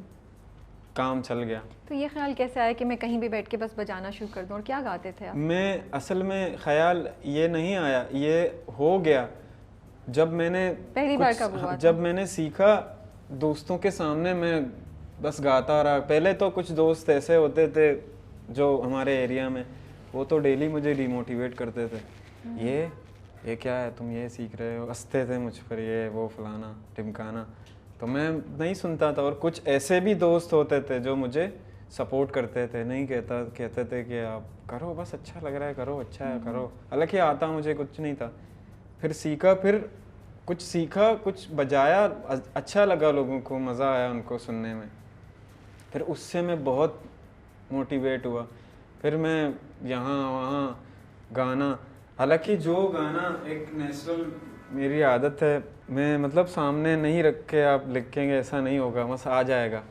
[SPEAKER 2] काम चल गया।
[SPEAKER 1] तो ये ख्याल कैसे आया कि मैं कहीं भी बैठ के बस बजाना शुरू कर दूं? और क्या गाते थे आप?
[SPEAKER 2] मैं असल में ख्याल ये नहीं आया, ये हो गया जब मैंने
[SPEAKER 1] पहली बार कब हुआ?
[SPEAKER 2] जब मैंने सीखा दोस्तों के सामने मैं बस गाता रहा। पहले तो कुछ दोस्त ऐसे होते थे जो हमारे एरिया में, वो तो डेली मुझे डिमोटिवेट करते थे, ये क्या है तुम ये सीख रहे हो, हंसते थे मुझ पर, ये वो फलाना टिमकाना। तो मैं नहीं सुनता था। और कुछ ऐसे भी दोस्त होते थे जो मुझे सपोर्ट करते थे, नहीं कहते थे कि आप करो, बस अच्छा लग रहा है करो, अच्छा है करो। हालांकि आता मुझे कुछ नहीं था। फिर सीखा, फिर कुछ सीखा, कुछ बजाया, अच्छा लगा, लोगों को मज़ा आया उनको सुनने में। फिर उससे मैं बहुत मोटिवेट हुआ। फिर मैं यहाँ वहाँ गाना, हालांकि जो गाना एक नेचुरल मेरी आदत है, मैं मतलब सामने नहीं रख के आप लिखेंगे ऐसा नहीं होगा, बस आ जाएगा।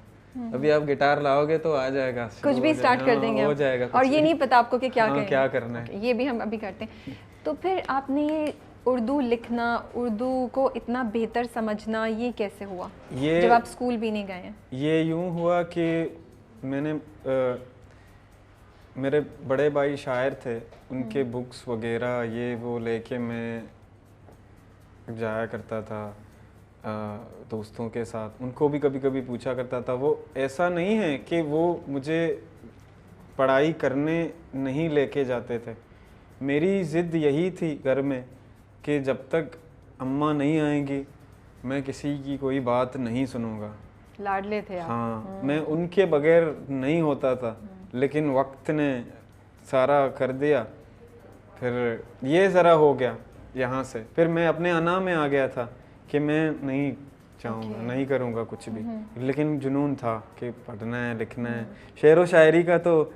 [SPEAKER 2] अभी आप गिटार लाओगे तो आ जाएगा,
[SPEAKER 1] कुछ भी स्टार्ट कर देंगे
[SPEAKER 2] हो जाएगा।
[SPEAKER 1] और ये नहीं पता आपको कि
[SPEAKER 2] क्या करना है,
[SPEAKER 1] ये भी हम अभी करते हैं। तो फिर आपने ये उर्दू लिखना, उर्दू को इतना बेहतर समझना, ये कैसे हुआ जब आप स्कूल भी नहीं गए हैं?
[SPEAKER 2] ये यूं हुआ कि मैंने मेरे बड़े भाई शायर थे, उनके बुक्स वगैरह ये वो लेके मैं जाया करता था दोस्तों के साथ। उनको भी कभी कभी पूछा करता था। वो ऐसा नहीं है कि वो मुझे पढ़ाई करने नहीं लेके जाते थे। मेरी ज़िद यही थी घर में कि जब तक अम्मा नहीं आएंगी मैं किसी की कोई बात नहीं सुनूंगा।
[SPEAKER 1] लाडले थे आप।
[SPEAKER 2] हाँ, मैं उनके बगैर नहीं होता था, लेकिन वक्त ने सारा कर दिया। फिर ये ज़रा हो गया यहाँ से, फिर मैं अपने अना में आ गया था कि मैं नहीं चाहूँगा, नहीं करूँगा कुछ भी। लेकिन जुनून था कि पढ़ना है, लिखना है। शेर व शायरी का तो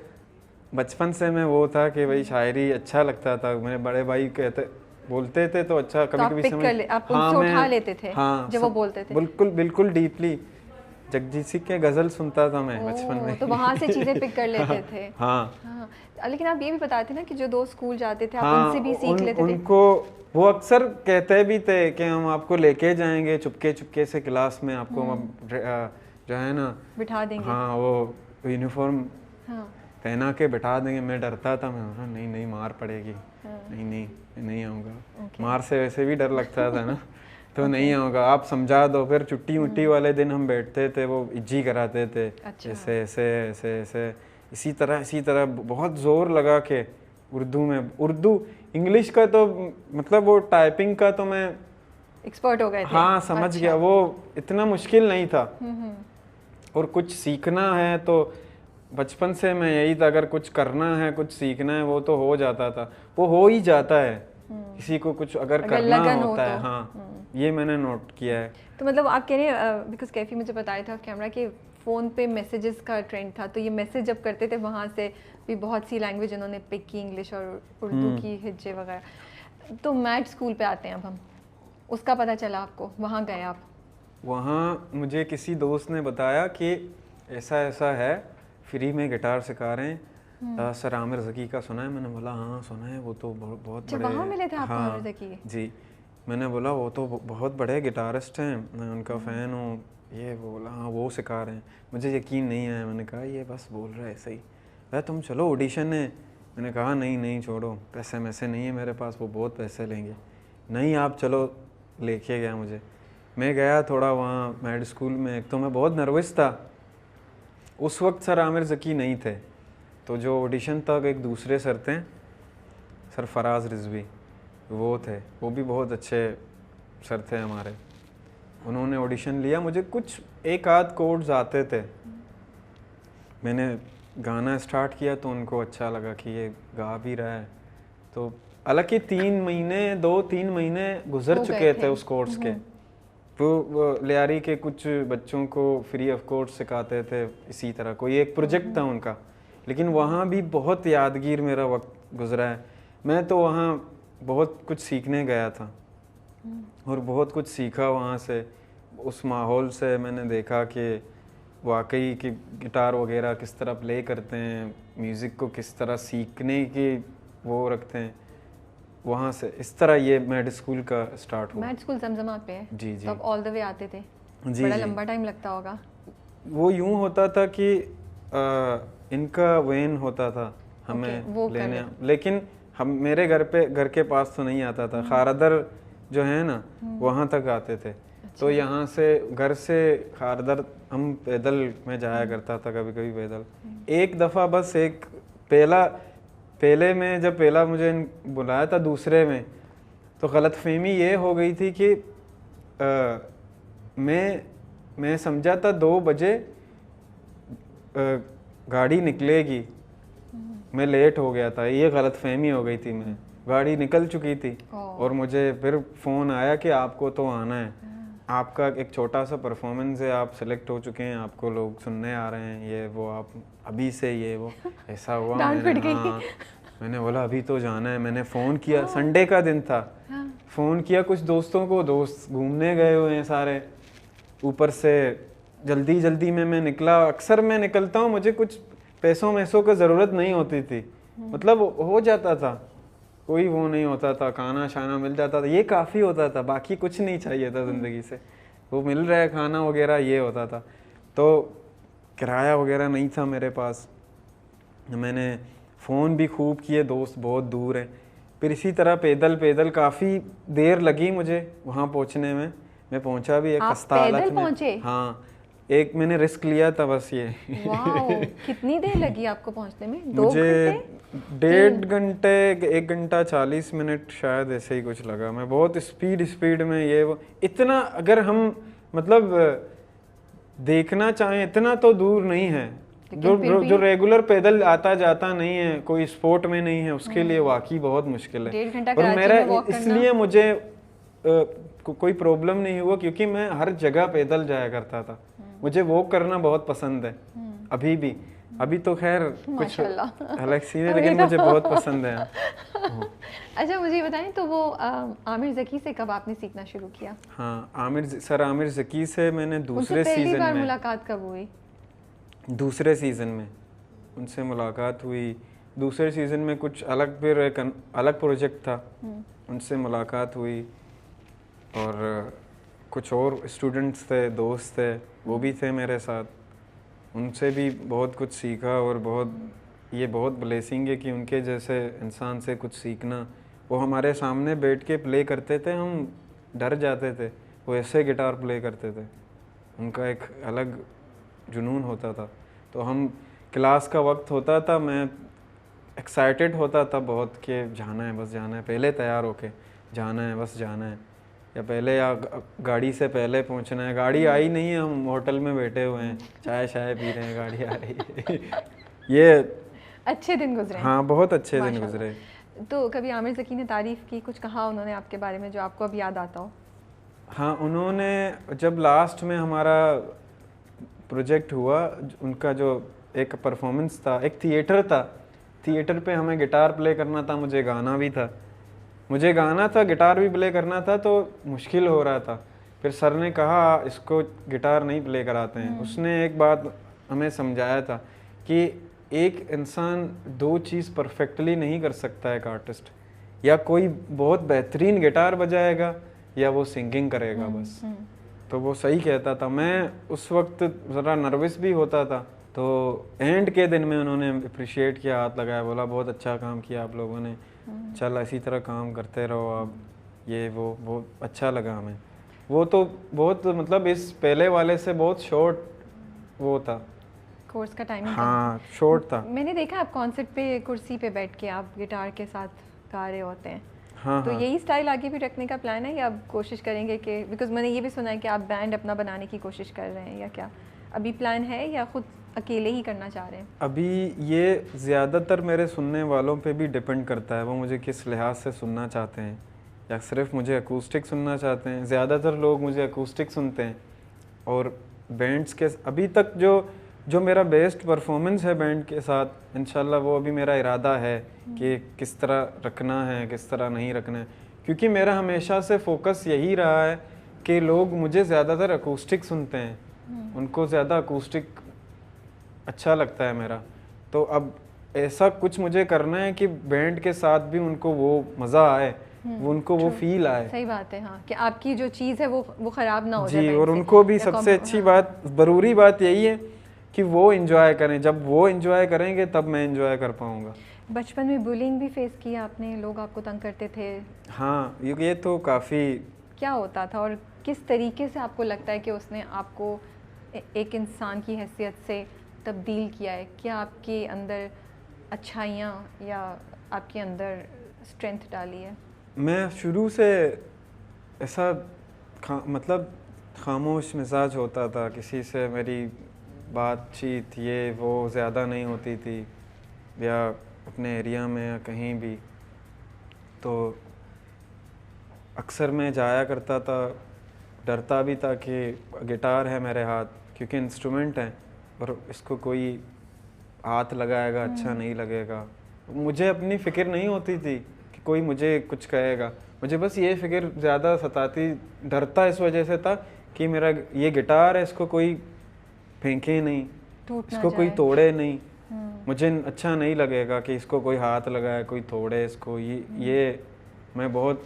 [SPEAKER 2] बचपन से मैं वो था कि भाई शायरी अच्छा लगता था। मेरे बड़े भाई कहते बोलते थे तो अच्छा कभी कभी समझ,
[SPEAKER 1] आप उनसे उठा लेते थे जब वो बोलते थे?
[SPEAKER 2] बिल्कुल बिल्कुल डीपली जगजीत सिंह के गजल सुनता था मैं बचपन में।
[SPEAKER 1] तो वहाँ से चीजें पिक कर लेते थे।
[SPEAKER 2] हाँ।
[SPEAKER 1] लेकिन आप ये भी बताते ना कि जो दोस्त स्कूल जाते थे आप
[SPEAKER 2] हाँ,
[SPEAKER 1] उनसे भी सीख लेते थे।
[SPEAKER 2] उनको वो अक्सर कहते भी थे कि हम आपको लेके जाएंगे चुपके चुपके से क्लास में, आपको जो है ना
[SPEAKER 1] बिठा देंगे।
[SPEAKER 2] हाँ, वो यूनिफॉर्म पहना के बिठा देंगे। मैं डरता था, मैं बोला नहीं नहीं मार पड़ेगी, नहीं नहीं नहीं आऊँगा। मार से वैसे भी डर लगता था ना, तो नहीं आऊँगा, आप समझा दो। फिर छुट्टी मुट्टी वाले दिन हम बैठते थे, वो इज्जी कराते थे। ऐसे ऐसे ऐसे ऐसे इसी तरह बहुत ज़ोर लगा के उर्दू में। उर्दू इंग्लिश का तो मतलब वो टाइपिंग का तो मैं
[SPEAKER 1] एक्सपर्ट हो गए थे।
[SPEAKER 2] हाँ, समझ गया। वो इतना मुश्किल नहीं था। और कुछ सीखना है तो बचपन से मैं यही था, अगर कुछ करना है, कुछ सीखना है, वो तो हो जाता था, वो हो ही जाता है। किसी को कुछ अगर करना होता है, हाँ, ये मैंने नोट किया है।
[SPEAKER 1] तो मतलब आप कह रहे हैं, बिकॉज कैफी मुझे बताया था कैमरा कि फ़ोन पे मैसेजेस का ट्रेंड था, तो ये मैसेज जब करते थे वहाँ से भी बहुत सी लैंग्वेज उन्होंने पिक की, इंग्लिश और उर्दू की हिज्जे वगैरह। तो मैट स्कूल पे आते हैं अब हम, उसका पता चला आपको, वहाँ गए आप?
[SPEAKER 2] वहाँ मुझे किसी दोस्त ने बताया कि ऐसा ऐसा है, फ्री में गिटार सिखा रहे हैं, सर आमिर ज़की का सुना है? मैंने बोला हाँ सुना है, वो तो बहुत बड़े।
[SPEAKER 1] वहाँ मिले थे आपको आमिर ज़की?
[SPEAKER 2] जी, मैंने बोला वो तो बहुत बड़े गिटारिस्ट हैं, मैं उनका फ़ैन हूँ। ये बोला हाँ वो सिखा रहे हैं। मुझे यकीन नहीं आया, मैंने कहा ये बस बोल रहा है ऐसे ही। भाई तुम चलो ऑडिशन है। मैंने कहा नहीं नहीं छोड़ो, पैसे वैसे नहीं है मेरे पास, वो बहुत पैसे लेंगे। नहीं आप चलो, लेके गया मुझे। मैं गया थोड़ा वहाँ मैड स्कूल में। एक तो मैं बहुत नर्वस था, उस वक्त सर आमिर ज़की नहीं थे, तो जो ऑडिशन तक एक दूसरे सर थे, सर फराज रिजवी, वो थे। वो भी बहुत अच्छे सर थे हमारे। उन्होंने ऑडिशन लिया, मुझे कुछ एक आध कोड्स आते थे। मैंने गाना स्टार्ट किया तो उनको अच्छा लगा कि ये गा भी रहा है। तो हालांकि 2-3 महीने गुजर चुके थे उस कोर्स के। वो लियारी के कुछ बच्चों को फ्री ऑफ कोर्स सिखाते थे, इसी तरह कोई एक प्रोजेक्ट था उनका। लेकिन वहाँ भी बहुत यादगीर मेरा वक्त गुजरा है। मैं तो वहाँ बहुत कुछ सीखने गया था और बहुत कुछ सीखा वहाँ से। उस माहौल से मैंने देखा कि वाकई कि गिटार वगैरह किस तरह प्ले करते हैं, म्यूज़िक को किस तरह सीखने की वो रखते हैं। वहाँ से इस तरह ये मैड स्कूल का स्टार्ट हुआ।
[SPEAKER 1] मैड स्कूल जमजमा पे है?
[SPEAKER 2] जी जी।
[SPEAKER 1] तब ऑल द वे आते थे?
[SPEAKER 2] जी,
[SPEAKER 1] बड़ा लंबा टाइम लगता होगा।
[SPEAKER 2] वो यूँ होता था कि इनका वैन होता था हमें लेने, लेकिन हम मेरे घर के पास तो नहीं आता था। खारदर जो है ना, वहाँ तक आते थे। तो यहाँ से घर से खारदर हम पैदल में जाया करता था, कभी कभी पैदल। एक दफ़ा बस एक पहले में जब पहला मुझे बुलाया था, दूसरे में तो गलतफहमी ये हो गई थी कि मैं समझा था 2 बजे गाड़ी निकलेगी, मैं लेट हो गया था। ये गलतफहमी हो गई थी, मैं गाड़ी निकल चुकी थी और मुझे फिर फ़ोन आया कि आपको तो आना है, आपका एक छोटा सा परफॉर्मेंस है, आप सेलेक्ट हो चुके हैं, आपको लोग सुनने आ रहे हैं, ये वो, आप अभी से ये वो। ऐसा हुआ। मैंने बोला अभी तो जाना है। मैंने फ़ोन किया, संडे का दिन था, फ़ोन किया कुछ दोस्तों को, दोस्त घूमने गए हुए हैं सारे। ऊपर से जल्दी में मैं निकला। अक्सर मैं निकलता हूँ, मुझे कुछ पैसों की ज़रूरत नहीं होती थी, मतलब हो जाता था, कोई वो नहीं होता था, खाना शाना मिल जाता था, ये काफ़ी होता था, बाकी कुछ नहीं चाहिए था ज़िंदगी से। वो मिल रहा है खाना वगैरह, ये होता था। तो किराया वगैरह नहीं था मेरे पास। मैंने फ़ोन भी खूब किए, दोस्त बहुत दूर हैं। फिर इसी तरह पैदल पैदल काफ़ी देर लगी मुझे वहाँ पहुँचने में। मैं पहुँचा भी एक
[SPEAKER 1] आप
[SPEAKER 2] खस्ता हालत
[SPEAKER 1] पैदल
[SPEAKER 2] में।
[SPEAKER 1] पहुँचे?
[SPEAKER 2] हाँ, एक मैंने रिस्क लिया था बस ये।
[SPEAKER 1] वाओ, कितनी देर लगी आपको पहुँचने में? 2
[SPEAKER 2] मुझे
[SPEAKER 1] घंटे?
[SPEAKER 2] 1.5 घंटे, 1 घंटा 40 मिनट शायद ऐसे ही कुछ लगा। मैं बहुत स्पीड में ये वो इतना, अगर हम मतलब देखना चाहें इतना तो दूर नहीं है। जो रेगुलर पैदल आता जाता नहीं है, कोई स्पोर्ट में नहीं है, उसके लिए वाकई बहुत मुश्किल है।
[SPEAKER 1] 1.5 घंटा
[SPEAKER 2] और
[SPEAKER 1] कराची
[SPEAKER 2] मेरा
[SPEAKER 1] में वॉक करना?
[SPEAKER 2] इसलिए मुझे कोई प्रॉब्लम नहीं हुआ क्योंकि मैं हर जगह पैदल जाया करता था। मुझे वॉक करना बहुत पसंद है अभी भी। अभी तो खैर कुछ अलग सीन है, लेकिन मुझे बहुत पसंद है।
[SPEAKER 1] अच्छा, मुझे बताएं तो वो आमिर ज़की से कब आपने सीखना शुरू किया?
[SPEAKER 2] हाँ, आमिर ज़की से मैंने दूसरे सीजन
[SPEAKER 1] बार
[SPEAKER 2] में,
[SPEAKER 1] मुलाकात कब हुई?
[SPEAKER 2] दूसरे सीजन में उनसे मुलाकात हुई। दूसरे सीजन में कुछ अलग, फिर एक अलग प्रोजेक्ट था, उनसे मुलाकात हुई। और कुछ और स्टूडेंट्स थे, दोस्त थे, वो भी थे मेरे साथ। उनसे भी बहुत कुछ सीखा और बहुत ब्लेसिंग है कि उनके जैसे इंसान से कुछ सीखना। वो हमारे सामने बैठ के प्ले करते थे, हम डर जाते थे। वो ऐसे गिटार प्ले करते थे, उनका एक अलग जुनून होता था। तो हम क्लास का वक्त होता था, मैं एक्साइटेड होता था बहुत कि जाना है, बस जाना है, पहले तैयार होके जाना है, बस जाना है, या पहले या गाड़ी से पहले पहुंचना है। गाड़ी आई नहीं है, हम होटल में बैठे हुए हैं, चाय पी रहे हैं, गाड़ी आ रही है। ये
[SPEAKER 1] अच्छे दिन गुजरे?
[SPEAKER 2] हाँ, बहुत अच्छे दिन गुजरे।
[SPEAKER 1] तो कभी आमिर ज़की ने तारीफ़ की, कुछ कहा उन्होंने आपके बारे में जो आपको अब याद आता हो?
[SPEAKER 2] हाँ, उन्होंने जब लास्ट में हमारा प्रोजेक्ट हुआ, उनका जो एक परफॉर्मेंस था, एक थिएटर था, थिएटर पे हमें गिटार प्ले करना था, मुझे गाना भी था। मुझे गाना था, गिटार भी प्ले करना था, तो मुश्किल हो रहा था। फिर सर ने कहा इसको गिटार नहीं प्ले कराते हैं। उसने एक बात हमें समझाया था कि एक इंसान 2 चीज़ परफेक्टली नहीं कर सकता। एक आर्टिस्ट या कोई बहुत बेहतरीन गिटार बजाएगा या वो सिंगिंग करेगा बस। तो वो सही कहता था। मैं उस वक्त ज़रा नर्वस भी होता था। तो एंड के दिन में उन्होंने अप्रिशिएट किया, हाथ लगाया, बोला बहुत अच्छा काम किया आप लोगों ने, चल इसी तरह काम करते रहो आप, ये वो बहुत अच्छा लगा हमें। वो तो बहुत मतलब इस पहले वाले से बहुत शॉर्ट वो था,
[SPEAKER 1] कोर्स का टाइमिंग।
[SPEAKER 2] हाँ, शॉर्ट था।
[SPEAKER 1] मैंने देखा आप कॉन्सर्ट पे कुर्सी पे बैठ के आप गिटार के साथ गा रहे होते हैं।
[SPEAKER 2] हाँ,
[SPEAKER 1] तो
[SPEAKER 2] हाँ।
[SPEAKER 1] यही स्टाइल आगे भी रखने का प्लान है या आप कोशिश करेंगे कि, बिकॉज मैंने ये भी सुना है कि आप बैंड अपना बनाने की कोशिश कर रहे हैं, या क्या अभी प्लान है या खुद अकेले ही करना चाह रहे हैं?
[SPEAKER 2] अभी ये ज़्यादातर मेरे सुनने वालों पे भी डिपेंड करता है, वो मुझे किस लिहाज से सुनना चाहते हैं, या सिर्फ मुझे अकूस्टिक सुनना चाहते हैं। ज़्यादातर लोग मुझे अकूस्टिक सुनते हैं। और बैंड्स के अभी तक जो मेरा बेस्ट परफॉर्मेंस है बैंड के साथ, इंशाल्लाह वो अभी मेरा इरादा है कि किस तरह रखना है, किस तरह नहीं रखना है। क्योंकि मेरा हमेशा से फोकस यही रहा है कि लोग मुझे ज़्यादातर अकूस्टिक सुनते हैं, उनको ज़्यादा अकूस्टिक अच्छा लगता है मेरा। तो अब ऐसा कुछ मुझे करना है कि बैंड के साथ भी उनको वो मज़ा आए, उनको वो फील आए।
[SPEAKER 1] सही बात है, हाँ, कि आपकी जो चीज़ है वो ख़राब ना हो जाए
[SPEAKER 2] जी। और उनको भी सबसे अच्छी बात, ज़रूरी बात यही है कि वो एंजॉय करें। जब वो एंजॉय करेंगे तब मैं एंजॉय कर पाऊँगा।
[SPEAKER 1] बचपन में बुलिंग भी फेस किया आपने? लोग आपको तंग करते थे?
[SPEAKER 2] हाँ, ये तो काफ़ी।
[SPEAKER 1] क्या होता था और किस तरीके से आपको लगता है कि उसने आपको एक इंसान की हैसियत से तब्दील किया है? क्या आपके अंदर अच्छाइयाँ या आपके अंदर स्ट्रेंथ डाली है?
[SPEAKER 2] मैं शुरू से ऐसा मतलब खामोश मिजाज होता था, किसी से मेरी बातचीत ये वो ज़्यादा नहीं होती थी, या अपने एरिया में या कहीं भी। तो अक्सर मैं जाया करता था, डरता भी था कि गिटार है मेरे हाथ, क्योंकि इंस्ट्रूमेंट है और इसको कोई हाथ लगाएगा अच्छा नहीं लगेगा। मुझे अपनी फ़िक्र नहीं होती थी कि कोई मुझे कुछ कहेगा, मुझे बस ये फ़िक्र ज़्यादा सताती। डरता इस वजह से था कि मेरा ये गिटार है, इसको कोई फेंके नहीं, इसको कोई तोड़े नहीं, मुझे अच्छा नहीं लगेगा कि इसको कोई हाथ लगाए, कोई तोड़े इसको। ये मैं बहुत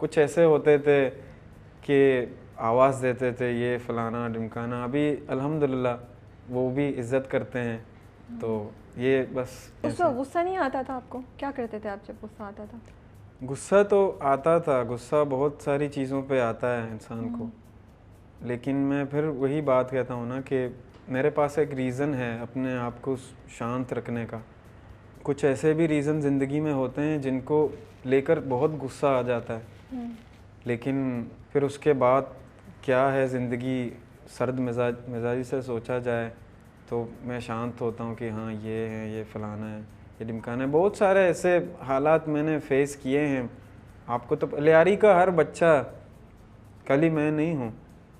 [SPEAKER 2] कुछ ऐसे होते थे कि आवाज़ देते थे, ये फलाना ढिमकाना। अभी अल्हम्दुलिल्लाह वो भी इज़्ज़त करते हैं। तो ये बस।
[SPEAKER 1] उस वक्त गुस्सा नहीं आता था आपको? क्या करते थे आप जब गुस्सा आता था?
[SPEAKER 2] गुस्सा तो आता था, गुस्सा बहुत सारी चीज़ों पे आता है इंसान को, लेकिन मैं फिर वही बात कहता हूँ ना कि मेरे पास एक रीज़न है अपने आप को शांत रखने का। कुछ ऐसे भी रीज़न ज़िंदगी में होते हैं जिनको लेकर बहुत गुस्सा आ जाता है, लेकिन फिर उसके बाद क्या है, ज़िंदगी सर्द मिजाजी से सोचा जाए तो मैं शांत होता हूँ कि हाँ ये है, ये फ़लाना है, ये ढिमकाना है। बहुत सारे ऐसे हालात मैंने फ़ेस किए हैं। आपको तो लियारी का हर बच्चा, कल ही मैं नहीं हूँ,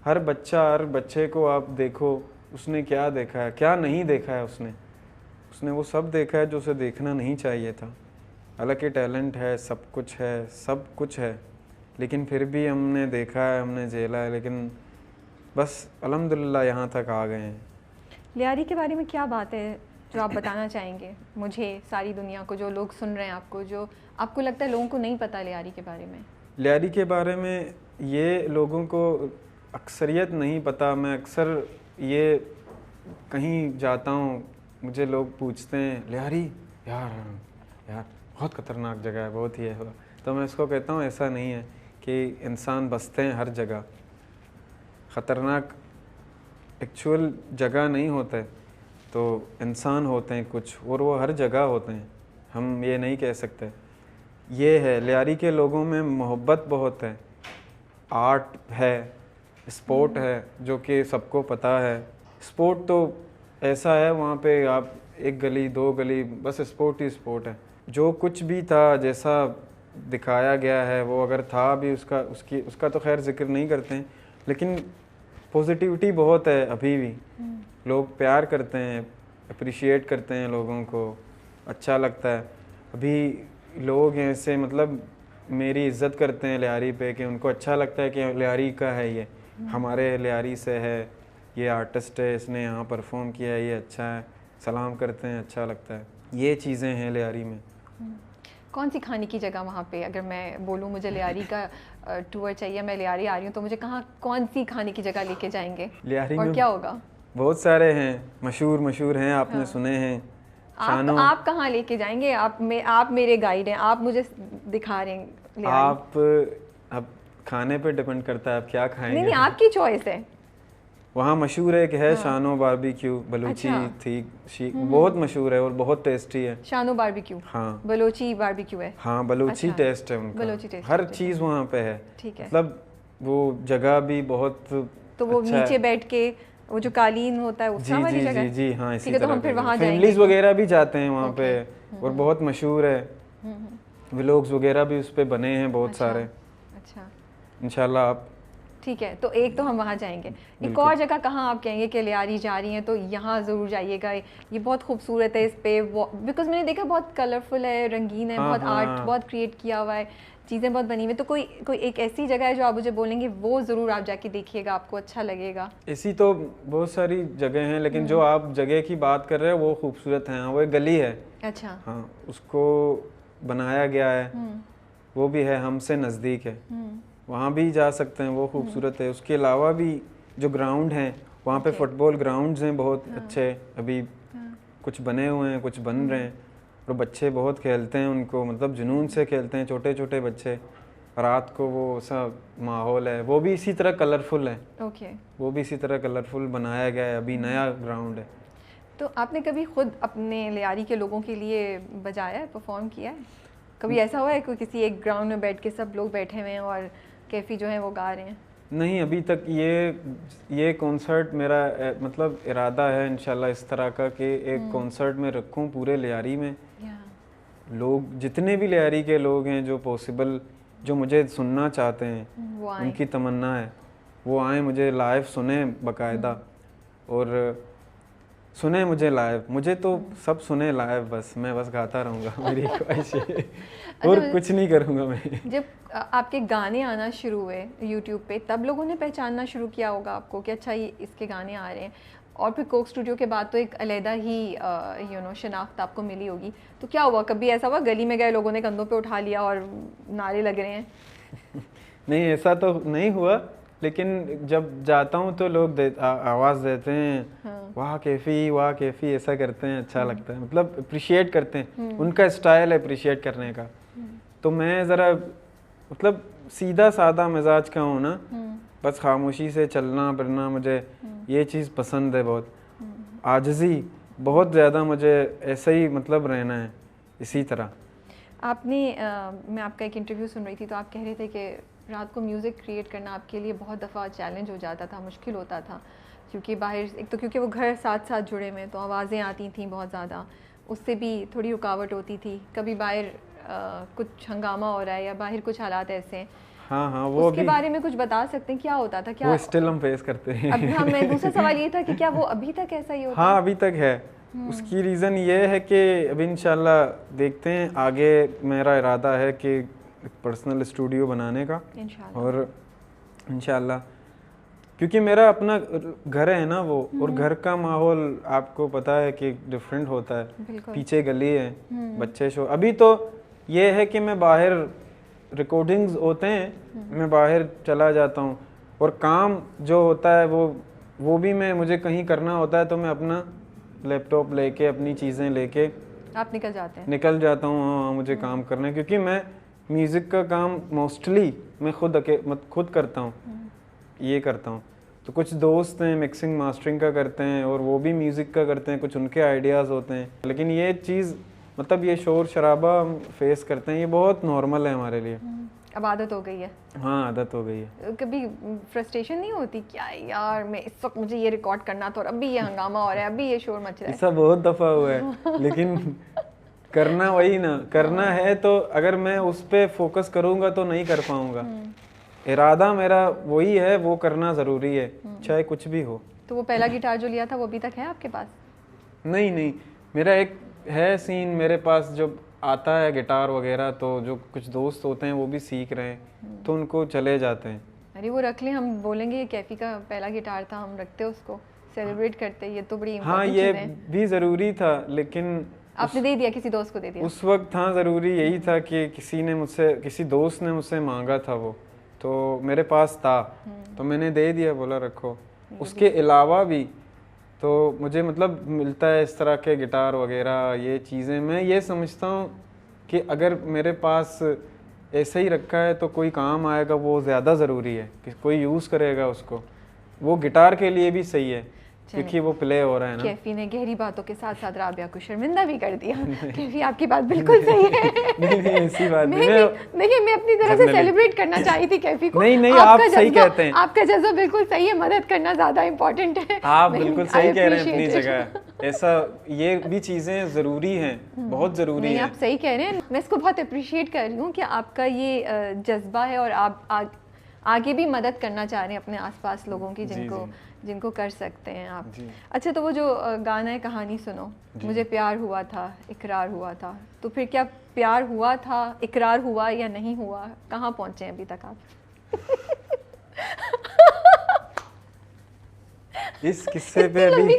[SPEAKER 2] हर बच्चे को आप देखो, उसने क्या देखा है, क्या नहीं देखा है। उसने वो सब देखा है जो उसे देखना नहीं चाहिए था। हालांकि टैलेंट है, सब कुछ है, लेकिन फिर भी हमने देखा है, हमने झेला है, लेकिन बस अल्हम्दुलिल्लाह यहाँ तक आ गए हैं।
[SPEAKER 1] लियारी के बारे में क्या बात है जो आप बताना चाहेंगे मुझे, सारी दुनिया को, जो लोग सुन रहे हैं आपको, जो आपको लगता है लोगों को नहीं पता लियारी के बारे में?
[SPEAKER 2] लियारी के बारे में ये लोगों को अक्सरियत नहीं पता। मैं अक्सर ये कहीं जाता हूँ, मुझे लोग पूछते हैं लियारी, यार बहुत ख़तरनाक जगह है, बहुत ही है। तो मैं इसको कहता हूँ ऐसा नहीं है कि इंसान बसते हैं हर जगह। ख़तरनाक एक्चुअल जगह नहीं होते, तो इंसान होते हैं कुछ, और वो हर जगह होते हैं। हम ये नहीं कह सकते। ये है लियारी के लोगों में मोहब्बत बहुत है, आर्ट है, स्पोर्ट है जो कि सबको पता है। स्पोर्ट तो ऐसा है वहाँ पे आप एक गली दो गली बस स्पोर्ट ही स्पोर्ट है। जो कुछ भी था, जैसा दिखाया गया है, वो अगर था भी उसका तो खैर जिक्र नहीं करते हैं, लेकिन पॉजिटिविटी बहुत है अभी भी। लोग प्यार करते हैं, अप्रिशिएट करते हैं, लोगों को अच्छा लगता है। अभी लोग ऐसे मतलब मेरी इज़्ज़त करते हैं लियारी पे, कि उनको अच्छा लगता है कि लियारी का है, ये हमारे लियारी से है, ये आर्टिस्ट है, इसने यहाँ परफॉर्म किया है, ये अच्छा है, सलाम करते हैं, अच्छा लगता है। ये चीज़ें हैं लियारी में।
[SPEAKER 1] कौन सी खाने की जगह वहाँ पे, अगर मैं बोलूँ मुझे लियारी का टूर चाहिए, मैं लियारी आ रही हूँ, तो मुझे कौन सी खाने की जगह लेके जाएंगे
[SPEAKER 2] लियारी
[SPEAKER 1] और
[SPEAKER 2] में?
[SPEAKER 1] क्या होगा?
[SPEAKER 2] बहुत सारे हैं, मशहूर हैं, आपने सुने हैं।
[SPEAKER 1] आप कहाँ लेके जाएंगे? आप मेरे गाइड हैं, आप मुझे दिखा रहे हैं।
[SPEAKER 2] आप अब खाने पे डिपेंड करता है आप क्या खाएंगे।
[SPEAKER 1] नहीं, आपकी चॉइस है।
[SPEAKER 2] वहाँ मशहूर है कि है शानो बारबेक्यू, बलूची थी, बहुत मशहूर है और बहुत टेस्टी है।
[SPEAKER 1] शानो बारबेक्यू,
[SPEAKER 2] हाँ,
[SPEAKER 1] बलूची बारबेक्यू है।
[SPEAKER 2] हाँ, बलूची टेस्ट है उनका,
[SPEAKER 1] बलूची टेस्ट,
[SPEAKER 2] हर चीज़ वहाँ पे है।
[SPEAKER 1] ठीक है,
[SPEAKER 2] मतलब वो जगह भी बहुत,
[SPEAKER 1] तो वो
[SPEAKER 2] अच्छा
[SPEAKER 1] नीचे बैठ के वो जो कालीन होता है उसका वाली जगह?
[SPEAKER 2] जी हाँ, इसी
[SPEAKER 1] तरह। तो हम फिर वहाँ जाएंगे,
[SPEAKER 2] फैमिलीज वगैरह भी जाते हैं वहाँ पे, और बहुत मशहूर है। व्लॉग्स वगैरह भी उस पे बने हैं बहुत सारे।
[SPEAKER 1] अच्छा,
[SPEAKER 2] इंशाल्लाह आप,
[SPEAKER 1] ठीक है, तो एक तो हम वहाँ जाएंगे। एक और जगह कहाँ आप कहेंगे कि लियारी जा रही हैं तो यहाँ ज़रूर जाइएगा, ये बहुत खूबसूरत है, इस पे बिकॉज मैंने देखा बहुत कलरफुल है, रंगीन है, बहुत आर्ट बहुत क्रिएट किया हुआ है, चीज़ें बहुत बनी हुई। तो कोई एक ऐसी जगह है जो आप मुझे बोलेंगे वो ज़रूर आप जाके देखिएगा, आपको अच्छा लगेगा?
[SPEAKER 2] ऐसी तो बहुत सारी जगह हैं, लेकिन जो आप जगह की बात कर रहे हैं वो खूबसूरत है। वो एक गली है,
[SPEAKER 1] अच्छा,
[SPEAKER 2] हाँ, उसको बनाया गया है, वो भी है, हमसे नज़दीक है, वहाँ भी जा सकते हैं, वो खूबसूरत है। उसके अलावा भी जो ग्राउंड हैं वहाँ पे फुटबॉल ग्राउंड्स हैं बहुत अच्छे, अभी कुछ बने हुए हैं, कुछ बन रहे हैं, और बच्चे बहुत खेलते हैं उनको, मतलब जुनून से खेलते हैं, छोटे छोटे बच्चे। रात को वो सब माहौल है, वो भी इसी तरह कलरफुल है।
[SPEAKER 1] ओके,
[SPEAKER 2] वो भी इसी तरह कलरफुल बनाया गया है, अभी नया ग्राउंड है।
[SPEAKER 1] तो आपने कभी खुद अपने लियारी के लोगों के लिए बजाया है, परफॉर्म किया है? कभी ऐसा हुआ है कोई किसी एक ग्राउंड में बैठ के सब लोग बैठे हुए हैं और कैफी जो है वो गा रहे हैं? नहीं,
[SPEAKER 2] अभी तक ये कॉन्सर्ट मेरा मतलब इरादा है इंशाल्लाह इस तरह का कि एक कॉन्सर्ट में रखूं पूरे लियारी में। लोग जितने भी लियारी के लोग हैं जो पॉसिबल, जो मुझे सुनना चाहते हैं, उनकी तमन्ना है वो आए, मुझे लाइव सुने बाकायदा, और सुने मुझे लाइव। मुझे तो सब सुने लाइव, बस मैं बस गाता रहूँगा, मेरी ख्वाहिश है, और कुछ नहीं करूँगा मैं।
[SPEAKER 1] जब आपके गाने आना शुरू हुए यूट्यूब पे, तब लोगों ने पहचानना शुरू किया होगा आपको कि अच्छा ये इसके गाने आ रहे हैं, और फिर कोक स्टूडियो के बाद तो एक अलहदा ही शनाख्त आपको मिली होगी। तो क्या हुआ, कभी ऐसा हुआ गली में गए, लोगों ने कंधों पे उठा लिया और नारे लग रहे हैं?
[SPEAKER 2] नहीं, ऐसा तो नहीं हुआ, लेकिन जब जाता हूँ तो लोग आवाज़ देते हैं,
[SPEAKER 1] हाँ।
[SPEAKER 2] वाह कैफ़ी ऐसा करते हैं, अच्छा लगता है, मतलब अप्रिशिएट करते हैं, उनका स्टाइल है अप्रिशिएट करने का। तो मैं ज़रा मतलब सीधा सादा मिजाज का हूँ ना, बस खामोशी से चलना फिरना, मुझे ये चीज़ पसंद है बहुत। आजिज़ी बहुत ज़्यादा, मुझे ऐसा ही मतलब रहना है इसी तरह।
[SPEAKER 1] आपने मैं आपका एक इंटरव्यू सुन रही थी तो आप कह रहे थे कि रात को म्यूज़िक क्रिएट करना आपके लिए बहुत दफ़ा चैलेंज हो जाता था, मुश्किल होता था, क्योंकि बाहर एक तो क्योंकि वो घर साथ साथ जुड़े हुए, तो आवाज़ें आती थी बहुत ज़्यादा, उससे भी थोड़ी रुकावट होती थी। कभी बाहर कुछ हंगामा हो रहा है या बाहर कुछ हालात ऐसे हैं,
[SPEAKER 2] हाँ वो
[SPEAKER 1] उसके बारे में कुछ बता सकते हैं, क्या होता था? क्या
[SPEAKER 2] वो स्टिल हम फेस करते हैं।
[SPEAKER 1] अब हमें दूसरा सवाल ये था कि क्या वो अभी तक ऐसा ही होता है?
[SPEAKER 2] हाँ अभी तक है। उसकी रीज़न ये है कि अभी इंशाल्लाह देखते हैं आगे, मेरा इरादा है कि पर्सनल स्टूडियो बनाने का, और इंशाल्लाह क्योंकि मेरा अपना घर है ना वो, और घर का माहौल आपको पता है कि डिफरेंट होता है। पीछे गली है, बच्चे शो, अभी तो ये है कि मैं बाहर रिकॉर्डिंग्स होते हैं, मैं बाहर चला जाता हूँ, और काम जो होता है वो भी मुझे कहीं करना होता है तो मैं अपना लैपटॉप लेके अपनी चीज़ें लेके
[SPEAKER 1] आप निकल
[SPEAKER 2] जाता हूँ। हाँ मुझे काम करना है, क्योंकि मैं म्यूज़िक का काम मोस्टली मैं खुद करता हूँ, ये करता हूँ। तो कुछ दोस्त हैं मिक्सिंग मास्टरिंग का करते हैं, और वो भी म्यूज़िक का करते हैं, कुछ उनके आइडियाज़ होते हैं, लेकिन ये चीज़ मतलब ये शोर शराबा हम फेस करते हैं, ये बहुत नॉर्मल है हमारे लिए।
[SPEAKER 1] अब आदत हो गई है।
[SPEAKER 2] हाँ आदत हो गई है।
[SPEAKER 1] कभी फ्रस्ट्रेशन नहीं होती, क्या यार मैं इस वक्त मुझे ये रिकॉर्ड करना था और अभी ये हंगामा हो रहा है, अभी ये शोर मच रहा है?
[SPEAKER 2] ऐसा बहुत दफ़ा हुआ है, लेकिन करना वही ना, करना है तो अगर मैं उस पर फोकस करूँगा तो नहीं कर पाऊँगा। इरादा मेरा वही है, वो करना ज़रूरी है, चाहे कुछ भी हो।
[SPEAKER 1] तो वो पहला गिटार जो लिया था वो अभी तक है आपके पास?
[SPEAKER 2] नहीं, मेरा एक है सीन मेरे पास, जो आता है गिटार वगैरह, तो जो कुछ दोस्त होते हैं वो भी सीख रहे हैं तो उनको चले जाते हैं।
[SPEAKER 1] अरे वो रख लें, हम बोलेंगे कैफी का पहला गिटार था, हम रखते उसको, सेलिब्रेट करते, ये तो बड़ी
[SPEAKER 2] हाँ ये भी ज़रूरी था, लेकिन
[SPEAKER 1] आपने दे दिया, किसी दोस्त को दे दिया?
[SPEAKER 2] उस वक्त हाँ ज़रूरी यही था कि किसी दोस्त ने मुझसे मांगा था वो, तो मेरे पास था तो मैंने दे दिया, बोला रखो। उसके अलावा भी तो मुझे मतलब मिलता है इस तरह के गिटार वगैरह, ये चीज़ें मैं ये समझता हूँ कि अगर मेरे पास ऐसे ही रखा है तो कोई काम आएगा, वो ज़्यादा ज़रूरी है कि कोई यूज़ करेगा उसको। वो गिटार के लिए भी सही है क्योंकि वो प्ले हो रहा है ना।
[SPEAKER 1] कैफी ने गहरी बातों के साथ साथ राबिया को शर्मिंदा भी कर दिया। कैफी आपकी बात बिल्कुल सही है।
[SPEAKER 2] नहीं ऐसी बात नहीं।
[SPEAKER 1] देखिए मैं अपनी तरफ से सेलिब्रेट करना चाही थी कैफी को।
[SPEAKER 2] नहीं आप सही कहते हैं,
[SPEAKER 1] आपका जज्बा बिल्कुल सही है, मदद करना ज्यादा इम्पोर्टेंट है।
[SPEAKER 2] आप बिल्कुल सही कह रहे हैं अपनी जगह। ऐसा ये भी चीजें जरूरी हैं, बहुत जरूरी है।
[SPEAKER 1] आप सही कह रहे हैं, मैं इसको बहुत अप्रिशिएट कर रही हूँ कि आपका ये जज्बा है और आप आगे भी मदद करना चाह रहे हैं अपने आसपास लोगों की, जिनको कर सकते हैं आप। अच्छा, तो वो जो गाना है कहानी सुनो, मुझे प्यार हुआ था इकरार हुआ था, तो फिर क्या प्यार हुआ था, इकरार हुआ या नहीं हुआ, कहाँ पहुँचे हैं अभी तक आप?
[SPEAKER 2] इस किस्से पे भी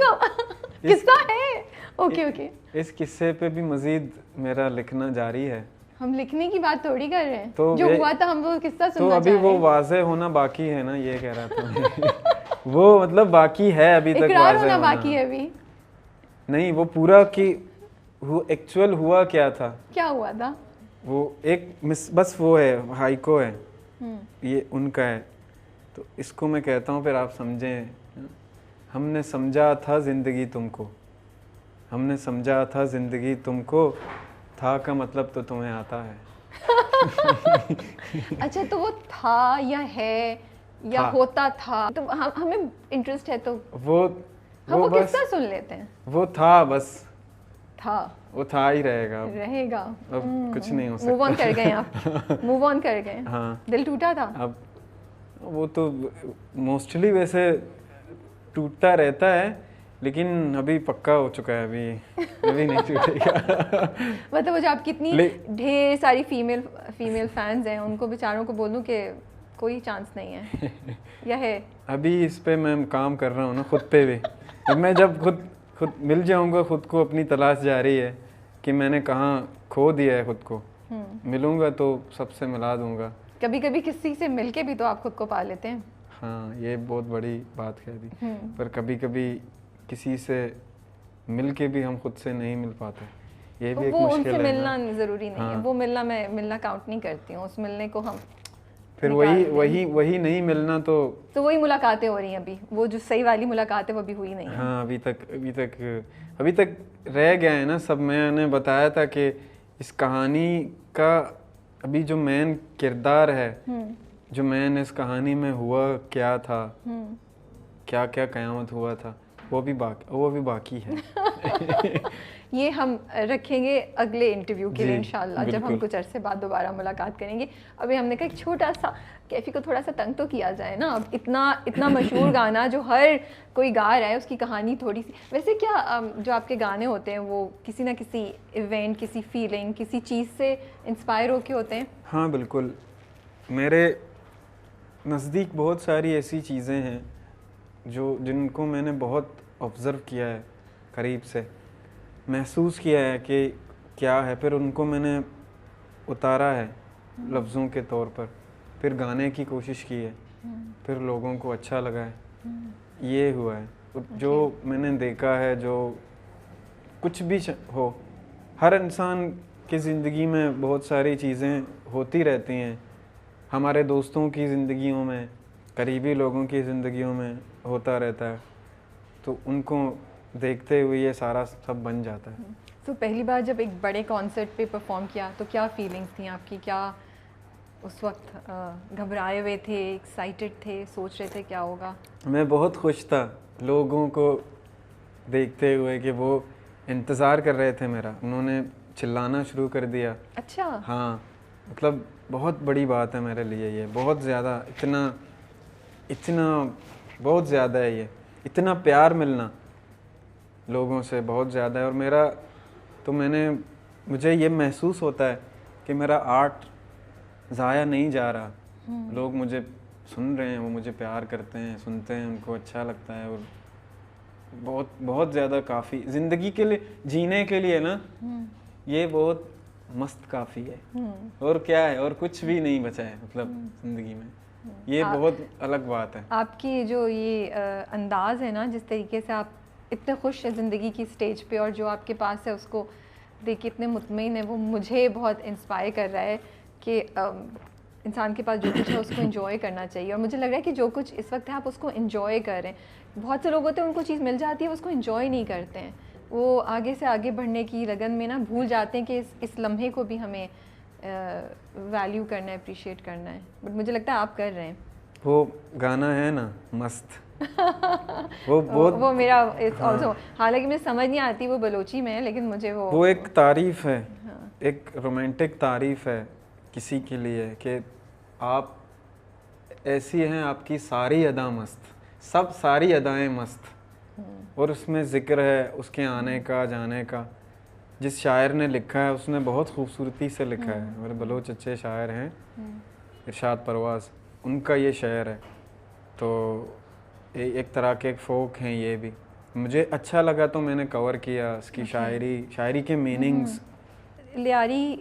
[SPEAKER 1] किस्सा है? ओके।
[SPEAKER 2] इस किस्से पे भी मजीद मेरा लिखना जारी है।
[SPEAKER 1] हम लिखने की बात थोड़ी कर रहे हैं,
[SPEAKER 2] तो
[SPEAKER 1] जो हुआ था हम वो किस्सा सुनना
[SPEAKER 2] तो अभी वो वाज़े होना बाकी है ना, ये कह रहा था। वो मतलब बाकी है अभी तक,
[SPEAKER 1] इकरार होना बाकी है अभी
[SPEAKER 2] नहीं। वो पूरा कि एक्चुअल हुआ क्या था,
[SPEAKER 1] क्या हुआ था,
[SPEAKER 2] वो एक बस वो है, हाइको है, ये उनका है, तो इसको मैं कहता हूँ फिर आप समझें। हमने समझा था जिंदगी तुमको, हमने समझा था जिंदगी तुमको, था का मतलब तो तुम्हें आता है।
[SPEAKER 1] अच्छा, तो वो था या है या होता था, तो हमें इंटरेस्ट है तो वो किस्सा सुन लेते हैं।
[SPEAKER 2] वो था, बस
[SPEAKER 1] था,
[SPEAKER 2] वो था ही रहेगा अब कुछ नहीं हो सकता।
[SPEAKER 1] मूव ऑन कर गए आप, मूव ऑन कर गए।
[SPEAKER 2] हाँ,
[SPEAKER 1] दिल टूटा था।
[SPEAKER 2] अब वो तो मोस्टली वैसे टूटता रहता है, लेकिन अभी पक्का हो चुका है, अभी नहीं टूटेगा।
[SPEAKER 1] मतलब वो जो आप कितनी ढेर सारी फीमेल फैंस हैं, उनको बेचारों को बोलूं कि कोई चांस नहीं है या है? अभी
[SPEAKER 2] इस पे मैं काम कर रहा हूँ ना, खुद पे भी। मैं जब खुद मिल जाऊंगा, खुद को अपनी तलाश जारी है कि मैंने कहाँ खो दिया है खुद को, मिलूंगा तो सबसे मिला दूंगा।
[SPEAKER 1] कभी कभी किसी से मिलके भी तो आप खुद को पा लेते हैं।
[SPEAKER 2] हाँ, ये बहुत बड़ी बात कह दी। पर कभी कभी किसी से मिल के भी हम खुद से नहीं मिल पाते, ये भी एक
[SPEAKER 1] वो
[SPEAKER 2] मुश्किल
[SPEAKER 1] उनसे
[SPEAKER 2] है
[SPEAKER 1] मिलना
[SPEAKER 2] ना।
[SPEAKER 1] ज़रूरी नहीं है,
[SPEAKER 2] हाँ।
[SPEAKER 1] वो मिलना मैं मिलना काउंट नहीं करती हूँ, उस मिलने को हम
[SPEAKER 2] फिर
[SPEAKER 1] निकाल
[SPEAKER 2] वही
[SPEAKER 1] दें।
[SPEAKER 2] वही वही नहीं मिलना तो
[SPEAKER 1] वही मुलाकातें हो रही हैं अभी, वो जो सही वाली मुलाकातें वो अभी हुई नहीं है।
[SPEAKER 2] हाँ, अभी तक रह गया है ना सब। मैंने बताया था कि इस कहानी का अभी जो मेन किरदार है, जो मेन इस कहानी में हुआ क्या था, क्या क्या क़यामत हुआ था, वो भी बाकी है।
[SPEAKER 1] ये हम रखेंगे अगले इंटरव्यू के लिए
[SPEAKER 2] जी,
[SPEAKER 1] इंशाल्लाह, जब हम
[SPEAKER 2] बिल्कुल।
[SPEAKER 1] कुछ अरसे बाद दोबारा मुलाकात करेंगे। अभी हमने कहा एक छोटा सा कैफ़ी को थोड़ा सा तंग तो किया जाए ना। अब इतना मशहूर गाना जो हर कोई गा रहा है, उसकी कहानी थोड़ी सी। वैसे क्या जो आपके गाने होते हैं वो किसी ना किसी इवेंट, किसी फीलिंग, किसी चीज़ से इंस्पायर होके होते हैं?
[SPEAKER 2] हाँ बिल्कुल, मेरे नज़दीक बहुत सारी ऐसी चीज़ें हैं जिनको मैंने बहुत ऑब्ज़र्व किया है, करीब से महसूस किया है कि क्या है, फिर उनको मैंने उतारा है लफ्ज़ों के तौर पर, फिर गाने की कोशिश की है, फिर लोगों को अच्छा लगा है, ये हुआ है। जो मैंने देखा है, जो कुछ भी हो, हर इंसान की ज़िंदगी में बहुत सारी चीज़ें होती रहती हैं। हमारे दोस्तों की ज़िंदगियों में, करीबी लोगों की ज़िंदगियों में होता रहता है, तो उनको देखते हुए ये सारा सब बन जाता है।
[SPEAKER 1] तो पहली बार जब एक बड़े कॉन्सर्ट पे परफॉर्म किया तो क्या फीलिंग्स थी आपकी? क्या उस वक्त घबराए हुए थे, एक्साइटेड थे, सोच रहे थे क्या होगा?
[SPEAKER 2] मैं बहुत खुश था लोगों को देखते हुए कि वो इंतज़ार कर रहे थे मेरा। उन्होंने चिल्लाना शुरू कर दिया।
[SPEAKER 1] अच्छा।
[SPEAKER 2] हाँ, मतलब बहुत बड़ी बात है मेरे लिए ये, बहुत ज़्यादा, इतना बहुत ज़्यादा है ये, इतना प्यार मिलना लोगों से बहुत ज़्यादा है। और मुझे ये महसूस होता है कि मेरा आर्ट ज़ाया नहीं जा रहा। लोग मुझे सुन रहे हैं, वो मुझे प्यार करते हैं, सुनते हैं, उनको अच्छा लगता है। और बहुत बहुत ज़्यादा काफ़ी ज़िंदगी के लिए, जीने के लिए ना, ये बहुत मस्त काफ़ी है। और क्या है, और कुछ भी नहीं बचा है मतलब ज़िंदगी में। ये बहुत अलग बात है।
[SPEAKER 1] आपकी जो ये अंदाज़ है ना, जिस तरीके से आप इतने खुश है ज़िंदगी की स्टेज पे, और जो आपके पास है उसको देख के इतने मुतमईन है, वो मुझे बहुत इंस्पायर कर रहा है कि इंसान के पास जो कुछ है उसको एंजॉय करना चाहिए। और मुझे लग रहा है कि जो कुछ इस वक्त है आप उसको एंजॉय कर रहे हैं। बहुत से लोग होते हैं उनको चीज़ मिल जाती है, वो उसको एंजॉय नहीं करते हैं, वो आगे से आगे बढ़ने की लगन में ना भूल जाते हैं कि इस लम्हे को भी हमें वैल्यू करना है, अप्रिशिएट करना है। बट मुझे लगता है आप कर रहे हैं।
[SPEAKER 2] वो गाना है ना मस्त,
[SPEAKER 1] वो मेरा ऑल्सो, हालांकि मुझे समझ नहीं आती वो बलोची में है, लेकिन मुझे वो
[SPEAKER 2] एक तारीफ है, एक रोमांटिक तारीफ है किसी के लिए कि आप ऐसी हैं, आपकी सारी अदा मस्त, सब सारी अदाएं मस्त। और उसमें ज़िक्र है उसके आने का, जाने का। जिस शायर ने लिखा है उसने बहुत खूबसूरती से लिखा है। हमारे बलोच अच्छे शायर हैं, इरशाद परवाज़, उनका ये शेर है। तो एक तरह के फोक हैं ये भी। मुझे अच्छा लगा तो मैंने कवर किया उसकी शायरी के मीनिंग्स।
[SPEAKER 1] लियारी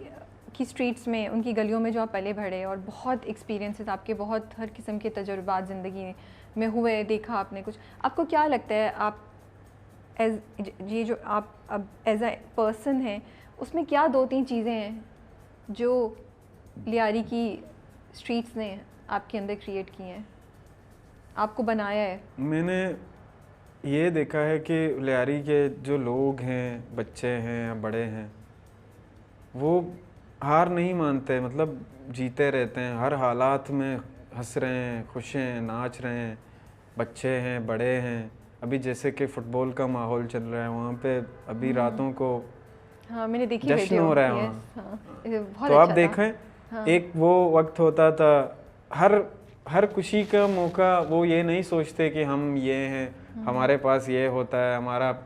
[SPEAKER 1] की स्ट्रीट्स में, उनकी गलियों में जो आप पले बढ़े, और बहुत एक्सपीरियंसेस आपके, बहुत हर किस्म के तजुर्बात ज़िंदगी में हुए, देखा आपने कुछ। आपको क्या लगता है आप ये जो आप अब एज अ पर्सन हैं, उसमें क्या 2-3 चीज़ें हैं जो लियारी की स्ट्रीट्स ने आपके अंदर क्रिएट की हैं, आपको बनाया है?
[SPEAKER 2] मैंने ये देखा है कि लियारी के जो लोग हैं, बच्चे हैं या बड़े हैं, वो हार नहीं मानते, मतलब जीते रहते हैं हर हालात में, हंस रहे हैं, खुश हैं, नाच रहे हैं, बच्चे हैं, बड़े हैं। अभी जैसे कि फ़ुटबॉल का माहौल चल रहा है वहाँ पे, अभी रातों को
[SPEAKER 1] हाँ, मैंने देखी
[SPEAKER 2] जश्न हो रहा है वहाँ।
[SPEAKER 1] बहुत
[SPEAKER 2] तो आप
[SPEAKER 1] अच्छा
[SPEAKER 2] देखें,
[SPEAKER 1] हाँ। एक
[SPEAKER 2] वो वक्त होता था, हर खुशी का मौका वो ये नहीं सोचते कि हम ये हैं, हमारे पास ये होता है,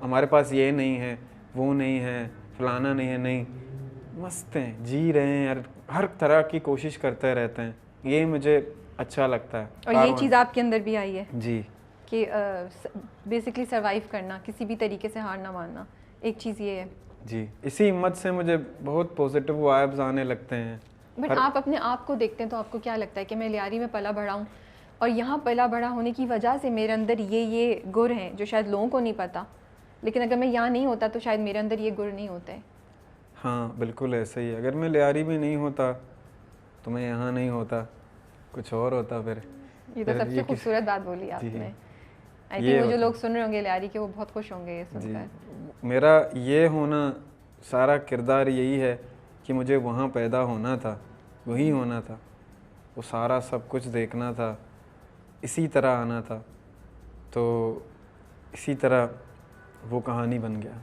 [SPEAKER 2] हमारे पास ये नहीं है, वो नहीं है, फलाना नहीं है, नहीं, मस्त हैं, जी रहे हैं यार, हर तरह की कोशिश करते रहते हैं। ये मुझे अच्छा लगता है।
[SPEAKER 1] और ये चीज़ आपके अंदर भी आई है
[SPEAKER 2] जी,
[SPEAKER 1] कि बेसिकली सरवाइव करना, किसी भी तरीके से हार ना मानना, एक चीज़ ये है
[SPEAKER 2] जी। इसी हिम्मत से मुझे बहुत पॉजिटिव वाइब्स आने लगते हैं।
[SPEAKER 1] बट आप अपने आप को देखते हैं तो आपको क्या लगता है कि मैं लियारी में पला बढ़ा हूँ, और यहाँ पला बड़ा होने की वजह से मेरे अंदर ये गुण हैं जो शायद लोगों को नहीं पता, लेकिन अगर मैं यहाँ नहीं होता तो शायद मेरे अंदर ये गुण नहीं होते।
[SPEAKER 2] हाँ बिल्कुल ऐसे ही। अगर मैं लियारी में नहीं होता तो मैं यहाँ नहीं होता, कुछ और होता फिर।
[SPEAKER 1] ये तो सबसे खूबसूरत बात बोली आपने। आई थिंक वो जो लोग सुन रहे होंगे लियारी के वो बहुत खुश होंगे ये सुनकर।
[SPEAKER 2] मेरा ये होना सारा किरदार यही है कि मुझे वहाँ पैदा होना था, वही होना था, वो सारा सब कुछ देखना था, इसी तरह आना था, तो इसी तरह वो कहानी बन गया।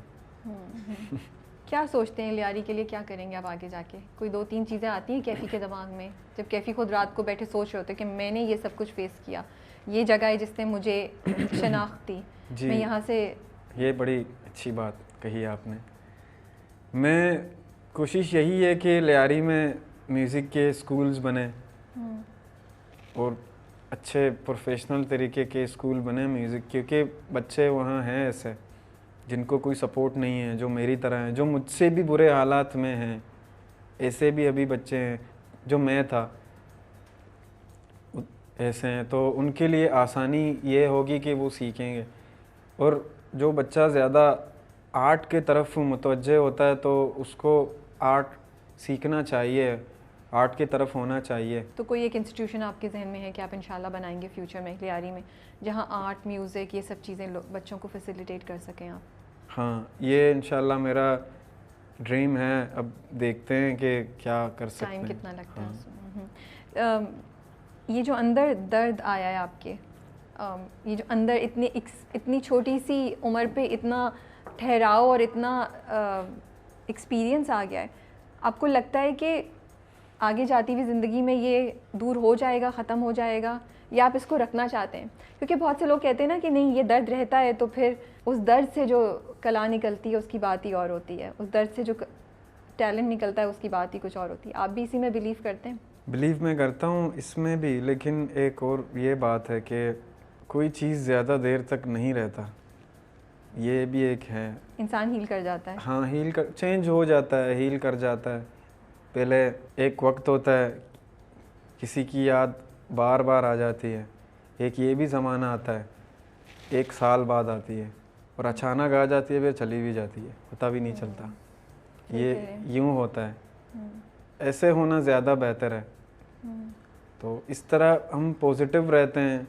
[SPEAKER 1] क्या सोचते हैं लियारी के लिए क्या करेंगे आप आगे जाके? कोई 2-3 चीज़ें आती हैं कैफ़ी के दिमाग में जब कैफ़ी खुद रात को बैठे सोच रहे होते कि मैंने ये सब कुछ फेस किया, ये जगह है जिसने मुझे शनाख्त दी, मैं यहाँ से। ये
[SPEAKER 2] बड़ी अच्छी बात कही आपने। मैं कोशिश यही है कि लियारी में म्यूज़िक के स्कूल्स बने और अच्छे प्रोफेशनल तरीके के स्कूल बने म्यूज़िक, क्योंकि बच्चे वहाँ हैं ऐसे जिनको कोई सपोर्ट नहीं है, जो मेरी तरह हैं, जो मुझसे भी बुरे हालात में हैं, ऐसे भी अभी बच्चे हैं जो मैं था, ऐसे हैं। तो उनके लिए आसानी ये होगी कि वो सीखेंगे। और जो बच्चा ज़्यादा आर्ट के तरफ मुतवज्जे होता है तो उसको आर्ट सीखना चाहिए, आर्ट की तरफ होना चाहिए।
[SPEAKER 1] तो कोई एक इंस्टीट्यूशन आपके जहन में है कि आप इंशाल्लाह बनाएंगे फ्यूचर में लियारी में, जहाँ आर्ट, म्यूज़िक, ये सब चीज़ें बच्चों को फैसिलिटेट कर सकें आप?
[SPEAKER 2] हाँ, ये इंशाल्लाह मेरा ड्रीम है। अब देखते हैं कि क्या कर सकते हैं,
[SPEAKER 1] टाइम कितना लगता है। ये जो अंदर दर्द आया है आपके, ये जो अंदर इतनी छोटी सी उम्र पे इतना ठहराव और इतना एक्सपीरियंस आ गया है, आपको लगता है कि आगे जाती हुई ज़िंदगी में ये दूर हो जाएगा, ख़त्म हो जाएगा, या आप इसको रखना चाहते हैं? क्योंकि बहुत से लोग कहते हैं ना कि नहीं, ये दर्द रहता है तो फिर उस दर्द से जो कला निकलती है उसकी बात ही और होती है, उस दर्द से जो टैलेंट निकलता है उसकी बात ही कुछ और होती है। आप भी इसी में बिलीव करते हैं?
[SPEAKER 2] बिलीव मैं करता हूँ इसमें भी, लेकिन एक और ये बात है कि कोई चीज़ ज़्यादा देर तक नहीं रहता, ये भी एक है।
[SPEAKER 1] इंसान हील कर जाता है।
[SPEAKER 2] हाँ, चेंज हो जाता है, हील कर जाता है। पहले एक वक्त होता है किसी की याद बार बार आ जाती है, एक ये भी ज़माना आता है 1 साल बाद आती है और अचानक आ जाती है, फिर चली भी जाती है, पता भी नहीं चलता। ये यूँ होता है, ऐसे होना ज़्यादा बेहतर है। तो इस तरह हम पॉजिटिव रहते हैं।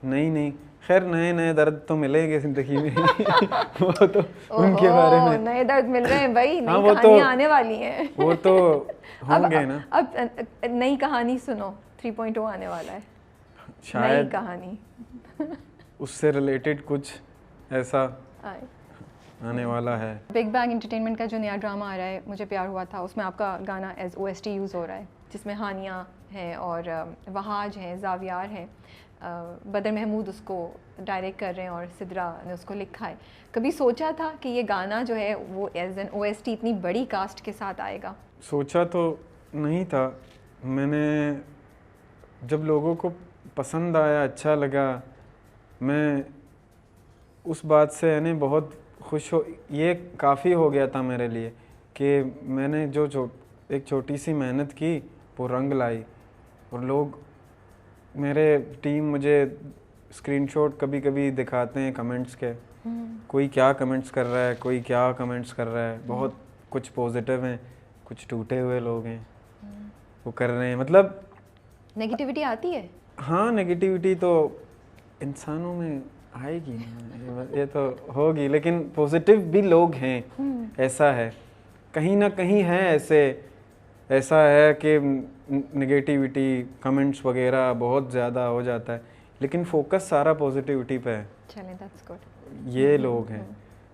[SPEAKER 2] नहीं खैर, नए नए दर्द तो मिलेंगे ज़िंदगी में वो तो उनके बारे में
[SPEAKER 1] नए दर्द मिल रहे हैं भाई, नई कहानियाँ आने वाली हैं
[SPEAKER 2] वो तो होंगे ना।
[SPEAKER 1] अब नई कहानी सुनो, 3.0 आने वाला है,
[SPEAKER 2] शायद
[SPEAKER 1] नई कहानी
[SPEAKER 2] उससे रिलेटेड कुछ ऐसा आने वाला है।
[SPEAKER 1] बिग बैंग एंटरटेनमेंट का जो नया ड्रामा आ रहा है मुझे प्यार हुआ था, उसमें आपका गाना एज OST यूज़ हो रहा है, जिसमें हानिया है और वहाज है, जावियार है, बदर महमूद उसको डायरेक्ट कर रहे हैं और सिद्रा ने उसको लिखा है। कभी सोचा था कि ये गाना जो है वो एज एन OST इतनी बड़ी कास्ट के साथ आएगा?
[SPEAKER 2] सोचा तो नहीं था। मैंने जब लोगों को पसंद आया, अच्छा लगा, मैं उस बात से यानी बहुत खुश हो, ये काफ़ी हो गया था मेरे लिए कि मैंने जो एक छोटी सी मेहनत की वो रंग लाई। और लोग, मेरे टीम मुझे स्क्रीनशॉट कभी कभी दिखाते हैं कमेंट्स के, कोई क्या कमेंट्स कर रहा है, कोई क्या कमेंट्स कर रहा है। बहुत कुछ पॉजिटिव हैं, कुछ टूटे हुए लोग हैं, वो कर रहे हैं। मतलब
[SPEAKER 1] नेगेटिविटी आती है? हाँ,
[SPEAKER 2] नेगेटिविटी तो इंसानों में आएगी, ये तो होगी, लेकिन पॉजिटिव भी लोग हैं। ऐसा है, कहीं ना कहीं है ऐसा है कि नेगेटिविटी कमेंट्स वगैरह बहुत ज़्यादा हो जाता है, लेकिन फोकस सारा पॉजिटिविटी पे है।
[SPEAKER 1] चलें, दैट्स गुड।
[SPEAKER 2] ये लोग हैं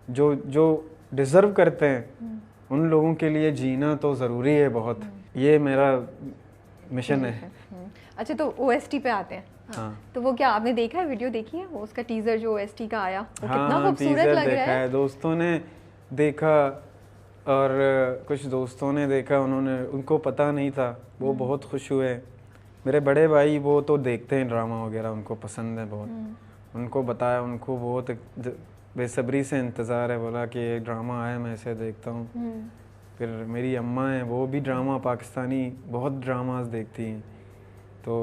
[SPEAKER 2] जो डिज़र्व करते हैं, उन लोगों के लिए जीना तो ज़रूरी है बहुत। ये मेरा मिशन है।
[SPEAKER 1] अच्छा, तो OST पे आते हैं। हाँ। तो वो क्या आपने देखा है, वीडियो देखी है? वो उसका टीज़र जो OST का आया, वो कितना खूबसूरत लग रहा है।
[SPEAKER 2] दोस्तों ने देखा और कुछ दोस्तों ने देखा, उनको पता नहीं था, वो बहुत खुश हुए। मेरे बड़े भाई वो तो देखते हैं ड्रामा वगैरह, उनको पसंद है बहुत। उनको बताया, उनको बहुत बेसब्री से इंतज़ार है, बोला कि ये ड्रामा आया, मैं इसे देखता हूँ। फिर मेरी अम्मा हैं, वो भी ड्रामा, पाकिस्तानी बहुत ड्रामास देखती हैं, तो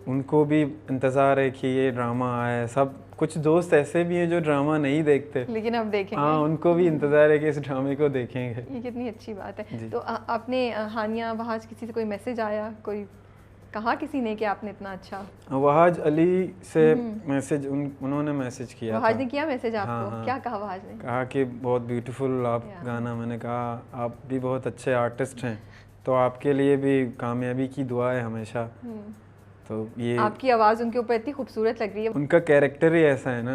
[SPEAKER 2] उनको भी इंतज़ार है कि ये ड्रामा आए। सब कुछ दोस्त ऐसे भी हैं जो ड्रामा नहीं देखते,
[SPEAKER 1] लेकिन अब देखेंगे।
[SPEAKER 2] हाँ, उनको भी इंतज़ार है कि इस ड्रामे को देखेंगे।
[SPEAKER 1] ये कितनी अच्छी बात है। तो आपने हानिया वहाज किसी से कोई मैसेज आया, कोई कहा किसी ने कि आपने इतना अच्छा?
[SPEAKER 2] वहाज अली से मैसेज उन्होंने मैसेज किया।
[SPEAKER 1] वहाज ने किया मैसेज आपको?
[SPEAKER 2] हाँ,
[SPEAKER 1] क्या कहा वहाज ने?
[SPEAKER 2] कहा कि बहुत ब्यूटीफुल आप गाना। मैंने कहा आप भी बहुत अच्छे आर्टिस्ट हैं, तो आपके लिए भी कामयाबी की दुआ है हमेशा। तो ये
[SPEAKER 1] आपकी आवाज़ उनके ऊपर इतनी खूबसूरत लग रही है।
[SPEAKER 2] उनका कैरेक्टर ही ऐसा है ना।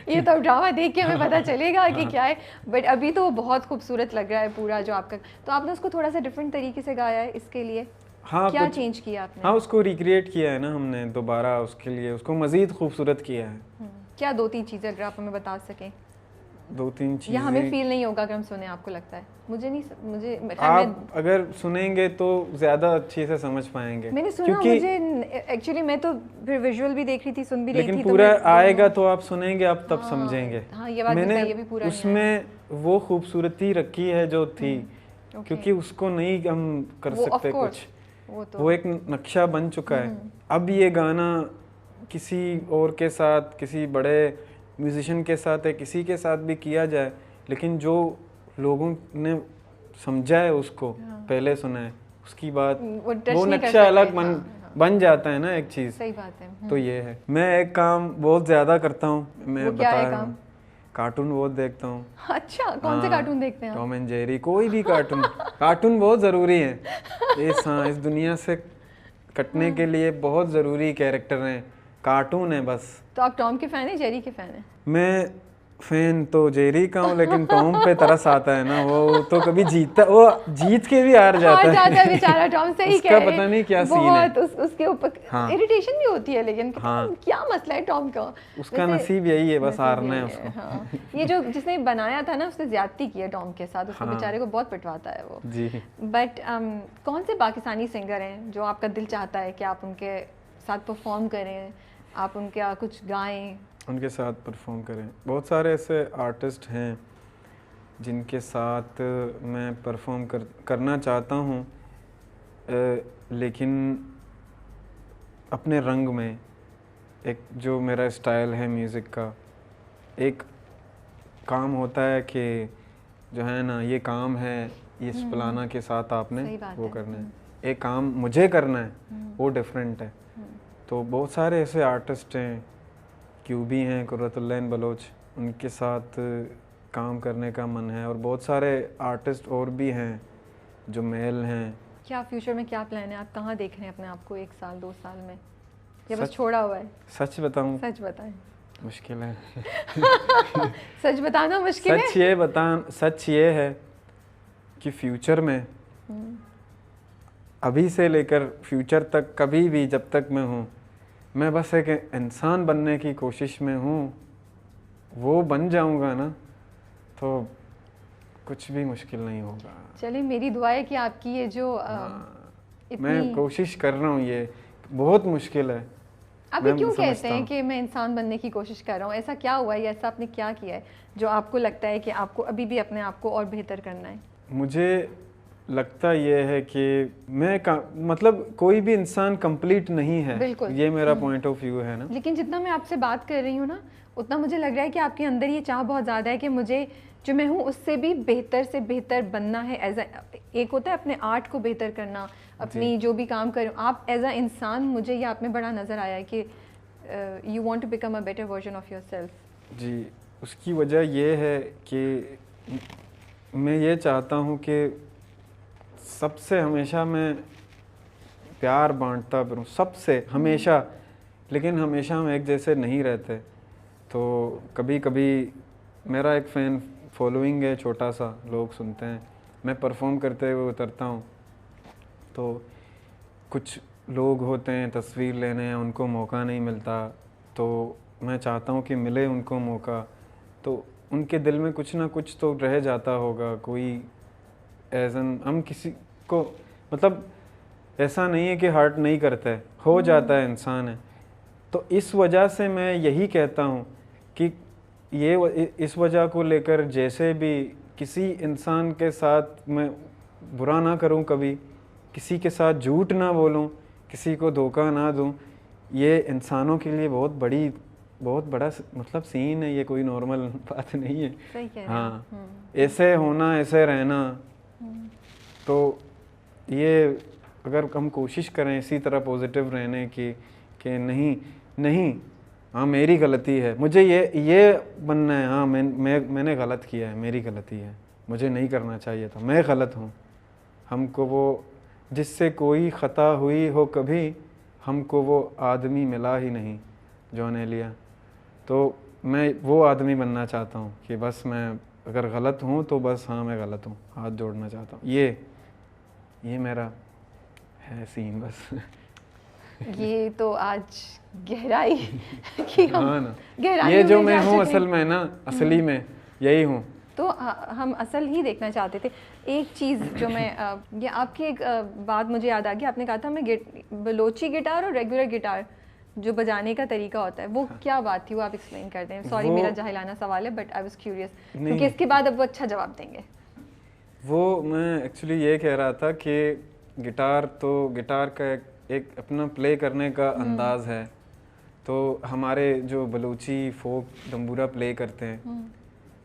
[SPEAKER 1] ये तो ड्रामा देख के हमें पता चलेगा कि क्या है, बट अभी तो बहुत खूबसूरत लग रहा है पूरा जो आपका। तो आपने उसको थोड़ा सा डिफरेंट तरीके से गाया है इसके लिए?
[SPEAKER 2] हाँ,
[SPEAKER 1] क्या चेंज किया आपने?
[SPEAKER 2] हाँ, उसको रिक्रिएट किया है ना हमने दोबारा, उसके लिए उसको मज़ीद खूबसूरत किया है।
[SPEAKER 1] क्या 2-3 चीज़ें अगर आप हमें बता सकें?
[SPEAKER 2] 2-3 चीज़ें
[SPEAKER 1] या हमें फील नहीं होगा अगर हम सुने, आपको लगता है? मुझे
[SPEAKER 2] आप अगर सुनेंगे तो ज़्यादा अच्छे से समझ पाएंगे।
[SPEAKER 1] मैंने सुना, मुझे एक्चुअली मैं तो फिर विजुअल भी देख रही थी, सुन भी रही थी,
[SPEAKER 2] लेकिन पूरा आएगा तो आप सुनेंगे, आप तब समझेंगे।
[SPEAKER 1] हाँ, ये बात
[SPEAKER 2] मैंने
[SPEAKER 1] ये भी पूरा
[SPEAKER 2] उसमें वो खूबसूरती रखी है जो थी, क्योंकि उसको नहीं हम कर सकते कुछ, वो एक नक्शा बन चुका है। अब ये गाना किसी और के साथ, किसी बड़े म्यूजिशियन के साथ है, किसी के साथ भी किया जाए, लेकिन जो लोगों ने समझा है उसको, पहले सुना है, उसकी बात वो नक्शा अलग बन जाता है ना एक चीज़।
[SPEAKER 1] सही बात है।
[SPEAKER 2] तो ये है। मैं एक काम बहुत ज़्यादा करता हूँ, मैं बता रहा हूँ, कार्टून बहुत देखता हूँ।
[SPEAKER 1] अच्छा, कौन से कार्टून देखते हैं?
[SPEAKER 2] टॉम एंड जेरी, कोई भी कार्टून। कार्टून बहुत ज़रूरी है इस दुनिया से कटने के लिए, बहुत ज़रूरी कैरेक्टर हैं कार्टून है बस।
[SPEAKER 1] तो आप टॉम के फैन हैं, जेरी के फैन हैं?
[SPEAKER 2] मैं फैन तो जेरी का हूँ, लेकिन टॉम पे तरस आता है ना, वो तो कभी जीतता, वो जीत के भी हार जाता है
[SPEAKER 1] बेचारा टॉम। सही कह रहे हैं,
[SPEAKER 2] पता नहीं क्या सीन है,
[SPEAKER 1] उसके ऊपर इरिटेशन भी होती है, लेकिन क्या मसला है टॉम का?
[SPEAKER 2] उसका नसीब यही है, बस हारना है उसको।
[SPEAKER 1] हाँ। ये जो जिसने बनाया था ना, उसने ज्यादती की है टॉम के साथ, उसको बेचारे को बहुत पिटवाता है वो
[SPEAKER 2] जी।
[SPEAKER 1] बट कौन से पाकिस्तानी सिंगर हैं जो आपका दिल चाहता है कि आप उनके साथ परफॉर्म करें, आप उनके कुछ गाएं, उनके
[SPEAKER 2] साथ परफॉर्म करें? बहुत सारे ऐसे आर्टिस्ट हैं जिनके साथ मैं परफॉर्म करना चाहता हूँ, लेकिन अपने रंग में, एक जो मेरा स्टाइल है म्यूज़िक का, एक काम होता है कि जो है ना, ये काम है, ये फलाना के साथ आपने वो करना है, एक काम मुझे करना है, वो डिफरेंट है। तो बहुत सारे ऐसे आर्टिस्ट हैं, क्यूबी हैं, कुर्रतुल्लैन बलोच, उनके साथ काम करने का मन है, और बहुत सारे आर्टिस्ट और भी हैं जो मेल हैं। क्या फ्यूचर में क्या प्लान है? आप कहाँ देख रहे हैं अपने आप को 1 साल 2 साल में, या बस छोड़ा हुआ है? सच बताऊँ? सच बताएं। मुश्किल है। सच बताना मुश्किल है। सच ये है कि फ्यूचर में, अभी से लेकर फ्यूचर तक, कभी भी जब तक मैं हूँ, मैं बस एक इंसान बनने की कोशिश में हूँ। वो बन जाऊँगा ना तो कुछ भी मुश्किल नहीं होगा। चलिए, मेरी दुआ है कि आपकी ये जो मैं कोशिश कर रहा हूँ, ये बहुत मुश्किल है। आप क्यों कहते हैं कि मैं इंसान बनने की कोशिश कर रहा हूँ? ऐसा क्या हुआ है, या ऐसा आपने क्या किया है जो आपको लगता है कि आपको अभी भी अपने आप को और बेहतर करना है? मुझे लगता ये है कि मतलब कोई भी इंसान कंप्लीट नहीं है, ये मेरा पॉइंट ऑफ व्यू है ना। लेकिन जितना मैं आपसे बात कर रही हूँ ना, उतना मुझे लग रहा है कि आपके अंदर ये चाह बहुत ज़्यादा है कि मुझे जो मैं हूँ उससे भी बेहतर से बेहतर बनना है। एक होता है अपने आर्ट को बेहतर करना, अपनी जो भी काम कर, आप एज अ इंसान, मुझे ये आप में बड़ा नज़र आया है कि you want to become a better version of yourself. जी, उसकी वजह ये है कि मैं ये चाहता हूँ कि सबसे हमेशा मैं प्यार बांटता फिरूँ, सबसे हमेशा, लेकिन हमेशा हम एक जैसे नहीं रहते। तो कभी कभी मेरा एक फ़ैन फॉलोइंग है छोटा सा, लोग सुनते हैं, मैं परफॉर्म करते हुए उतरता हूँ तो कुछ लोग होते हैं तस्वीर लेने, उनको मौका नहीं मिलता, तो मैं चाहता हूँ कि मिले उनको मौका, तो उनके दिल में कुछ ना कुछ तो रह जाता होगा। कोई एजन हम किसी को, मतलब ऐसा नहीं है कि हर्ट नहीं करता है, हो जाता है, इंसान है। तो इस वजह से मैं यही कहता हूँ कि ये इस वजह को लेकर जैसे भी किसी इंसान के साथ मैं बुरा ना करूँ, कभी किसी के साथ झूठ ना बोलूँ, किसी को धोखा ना दूं, ये इंसानों के लिए बहुत बड़ा मतलब सीन है, ये कोई नॉर्मल बात नहीं है।
[SPEAKER 1] सही कह रहे हैं।
[SPEAKER 2] हाँ, ऐसे होना, ऐसे रहना, तो ये अगर हम कोशिश करें इसी तरह पॉजिटिव रहने की कि नहीं हाँ मेरी गलती है, मुझे ये बनना है, हाँ मैंने गलत किया है, मेरी गलती है, मुझे नहीं करना चाहिए था, मैं गलत हूँ। हमको वो जिससे कोई ख़ता हुई हो कभी, हमको वो आदमी मिला ही नहीं जो ने लिया। तो मैं वो आदमी बनना चाहता हूँ कि बस मैं अगर गलत हूँ तो बस हाँ मैं गलत हूँ, हाथ जोड़ना चाहता हूँ। ये मेरा है सीन बस।
[SPEAKER 1] ये तो आज गहराई कि हम
[SPEAKER 2] हाँ ना,
[SPEAKER 1] गहराई
[SPEAKER 2] ये जो
[SPEAKER 1] में
[SPEAKER 2] मैं
[SPEAKER 1] जा
[SPEAKER 2] हूँ
[SPEAKER 1] चुके
[SPEAKER 2] असल में ना, असली में यही हूँ।
[SPEAKER 1] तो हम असल ही देखना चाहते थे। एक चीज़ जो मैं ये आपकी एक बात मुझे याद आ गई, आपने कहा था मैं बलोची गिटार और रेगुलर गिटार जो बजाने का तरीका होता है वो क्या बात थी, वो आप एक्सप्लेन कर दें। सॉरी मेरा जाहिलाना सवाल है बट आई वाज क्यूरियस, क्योंकि इसके बाद अब वो अच्छा जवाब देंगे।
[SPEAKER 2] वो मैं एक्चुअली ये कह रहा था कि गिटार का एक अपना प्ले करने का अंदाज है। तो हमारे जो बलूची फोक दम्बूरा प्ले करते हैं,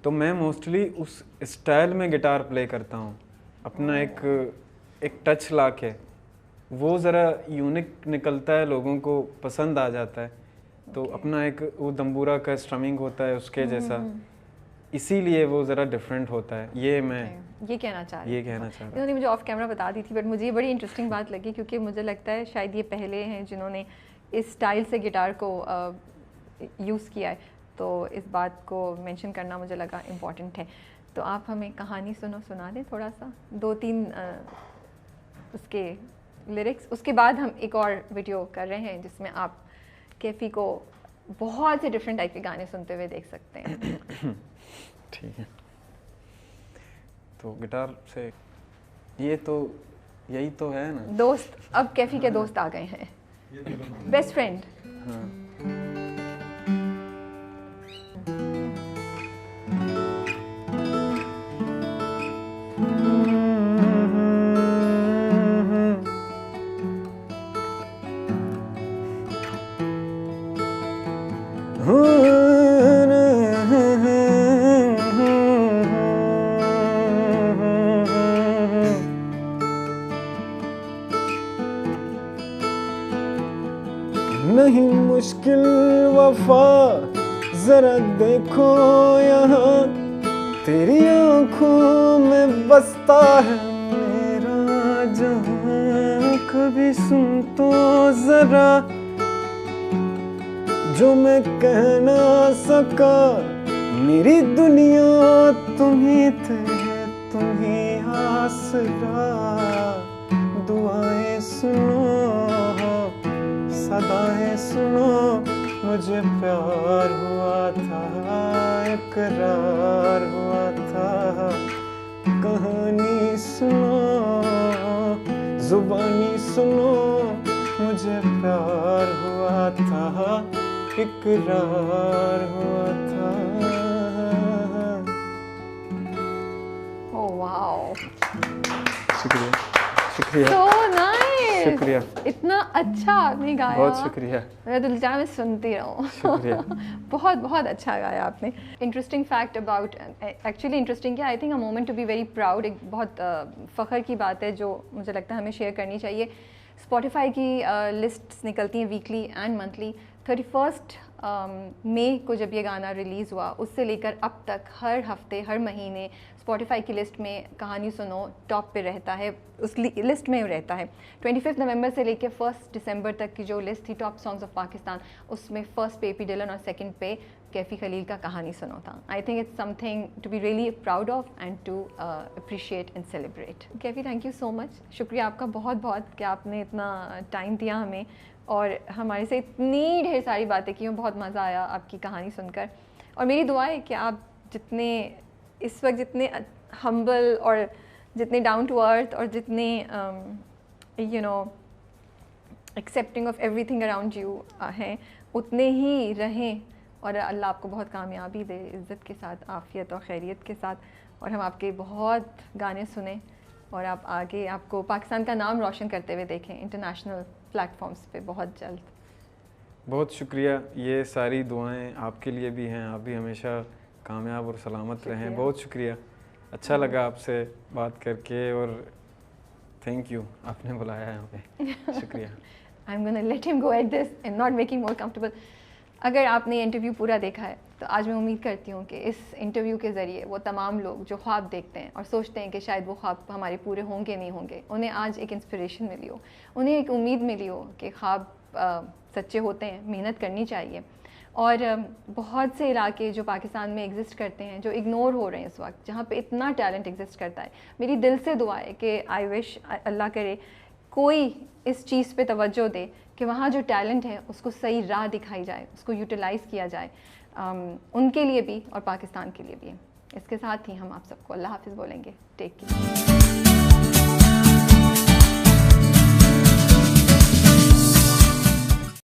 [SPEAKER 2] तो मैं मोस्टली उस स्टाइल में गिटार प्ले करता हूँ, अपना एक टच लाके। वो ज़रा यूनिक निकलता है, लोगों को पसंद आ जाता है। तो अपना एक वो दम्बूरा का स्ट्रमिंग होता है उसके जैसा, इसीलिए वो ज़रा डिफरेंट होता है। ये मैं
[SPEAKER 1] ये कहना चाह रही
[SPEAKER 2] हूँ।
[SPEAKER 1] इन्होंने मुझे ऑफ कैमरा बता दी थी, बट मुझे ये बड़ी इंटरेस्टिंग बात लगी, क्योंकि मुझे लगता है शायद ये पहले हैं जिन्होंने इस स्टाइल से गिटार को यूज़ किया है। तो इस बात को मेंशन करना मुझे लगा इम्पॉर्टेंट है। तो आप हमें कहानी सुना दें थोड़ा सा, 2-3 उसके लिरिक्स। उसके बाद हम एक और वीडियो कर रहे हैं जिसमें आप कैफ़ी को बहुत से डिफरेंट टाइप के गाने सुनते हुए देख सकते हैं।
[SPEAKER 2] ठीक है, तो गिटार से यही तो है ना
[SPEAKER 1] दोस्त। अब कैफ़ी के दोस्त आ गए हैं, बेस्ट फ्रेंड।
[SPEAKER 2] हाँ। नहीं मुश्किल वफा, जरा देखो यहाँ, तेरी आँखों में बसता है मेरा जहां। कभी सुन तो जरा जो मैं कह ना सका, मेरी दुनिया तुम ही थे, तुम ही आसरा। दुआएं सुनो, सदाएं सुनो, मुझे प्यार हुआ था, इकरार हुआ था। कहानी सुनो, जुबानी सुनो, मुझे प्यार हुआ था, इकरार हुआ था।
[SPEAKER 1] ओह वाओ,
[SPEAKER 2] शुक्रिया
[SPEAKER 1] so nice,
[SPEAKER 2] शुक्रिया।
[SPEAKER 1] इतना अच्छा आपने गाया,
[SPEAKER 2] बहुत शुक्रिया।
[SPEAKER 1] मैं दिल चाह मैं सुनती रहूँ।
[SPEAKER 2] शुक्रिया।
[SPEAKER 1] बहुत बहुत अच्छा गाया आपने। Interesting fact about, actually interesting क्या, I think a moment to be very proud, एक बहुत फ़ख्र की बात है जो मुझे लगता है हमें शेयर करनी चाहिए। स्पॉटिफाई की लिस्ट्स निकलती हैं वीकली एंड मंथली। 31 मई को जब ये गाना रिलीज़ हुआ, उससे लेकर अब तक हर हफ्ते हर महीने स्पॉटिफाई की लिस्ट में कहानी सुनो टॉप पे रहता है, उस लिस्ट में रहता है। 25 नवंबर से लेकर 1 दिसंबर तक की जो लिस्ट थी टॉप सॉन्ग्स ऑफ पाकिस्तान, उसमें फर्स्ट पे पी डिलन और सेकंड पे कैफ़ी खलील का कहानी सुनो था। I think it's something to be really proud of and to appreciate and celebrate. Kaifi thank you so much, शुक्रिया आपका बहुत बहुत कि आपने इतना टाइम दिया हमें और हमारे से इतनी ढेर सारी बातें की। बहुत मज़ा आया आपकी कहानी सुनकर, और मेरी दुआ है कि आप जितने इस वक्त जितने हम्बल और जितने डाउन टू अर्थ और जितने you know accepting of everything around you हैं, उतने ही रहें और अल्लाह आपको बहुत कामयाबी दे, इज़्ज़त के साथ, आफ़ियत और खैरियत के साथ, और हम आपके बहुत गाने सुने और आप आगे आपको पाकिस्तान का नाम रोशन करते हुए देखें इंटरनेशनल प्लेटफॉर्म्स पे बहुत जल्द।
[SPEAKER 2] बहुत शुक्रिया, ये सारी दुआएं आपके लिए भी हैं, आप भी हमेशा कामयाब और सलामत रहें। बहुत शुक्रिया, अच्छा लगा आपसे बात करके और थैंक यू आपने बुलाया यहाँ पे। शुक्रिया।
[SPEAKER 1] I am gonna let him go at this and not making more comfortable. अगर आपने इंटरव्यू पूरा देखा है तो आज मैं उम्मीद करती हूँ कि इस इंटरव्यू के ज़रिए वो तमाम लोग जो ख्वाब देखते हैं और सोचते हैं कि शायद वो ख्वाब हमारे पूरे होंगे नहीं होंगे, उन्हें आज एक इंस्पिरेशन मिली हो, उन्हें एक उम्मीद मिली हो कि ख्वाब सच्चे होते हैं, मेहनत करनी चाहिए। और बहुत से इलाके जो पाकिस्तान में एग्जिस्ट करते हैं, जो इग्नोर हो रहे हैं इस वक्त, जहाँ पे इतना टैलेंट एग्जिस्ट करता है, मेरी दिल से दुआ है कि आई विश अल्लाह करे कोई इस चीज़ पे तवज्जो दे कि वहाँ जो टैलेंट है उसको सही राह दिखाई जाए, उसको यूटिलाइज़ किया जाए, उनके लिए भी और पाकिस्तान के लिए भी। इसके साथ ही हम आप सबको अल्लाह हाफ़िज़ बोलेंगे। Take care.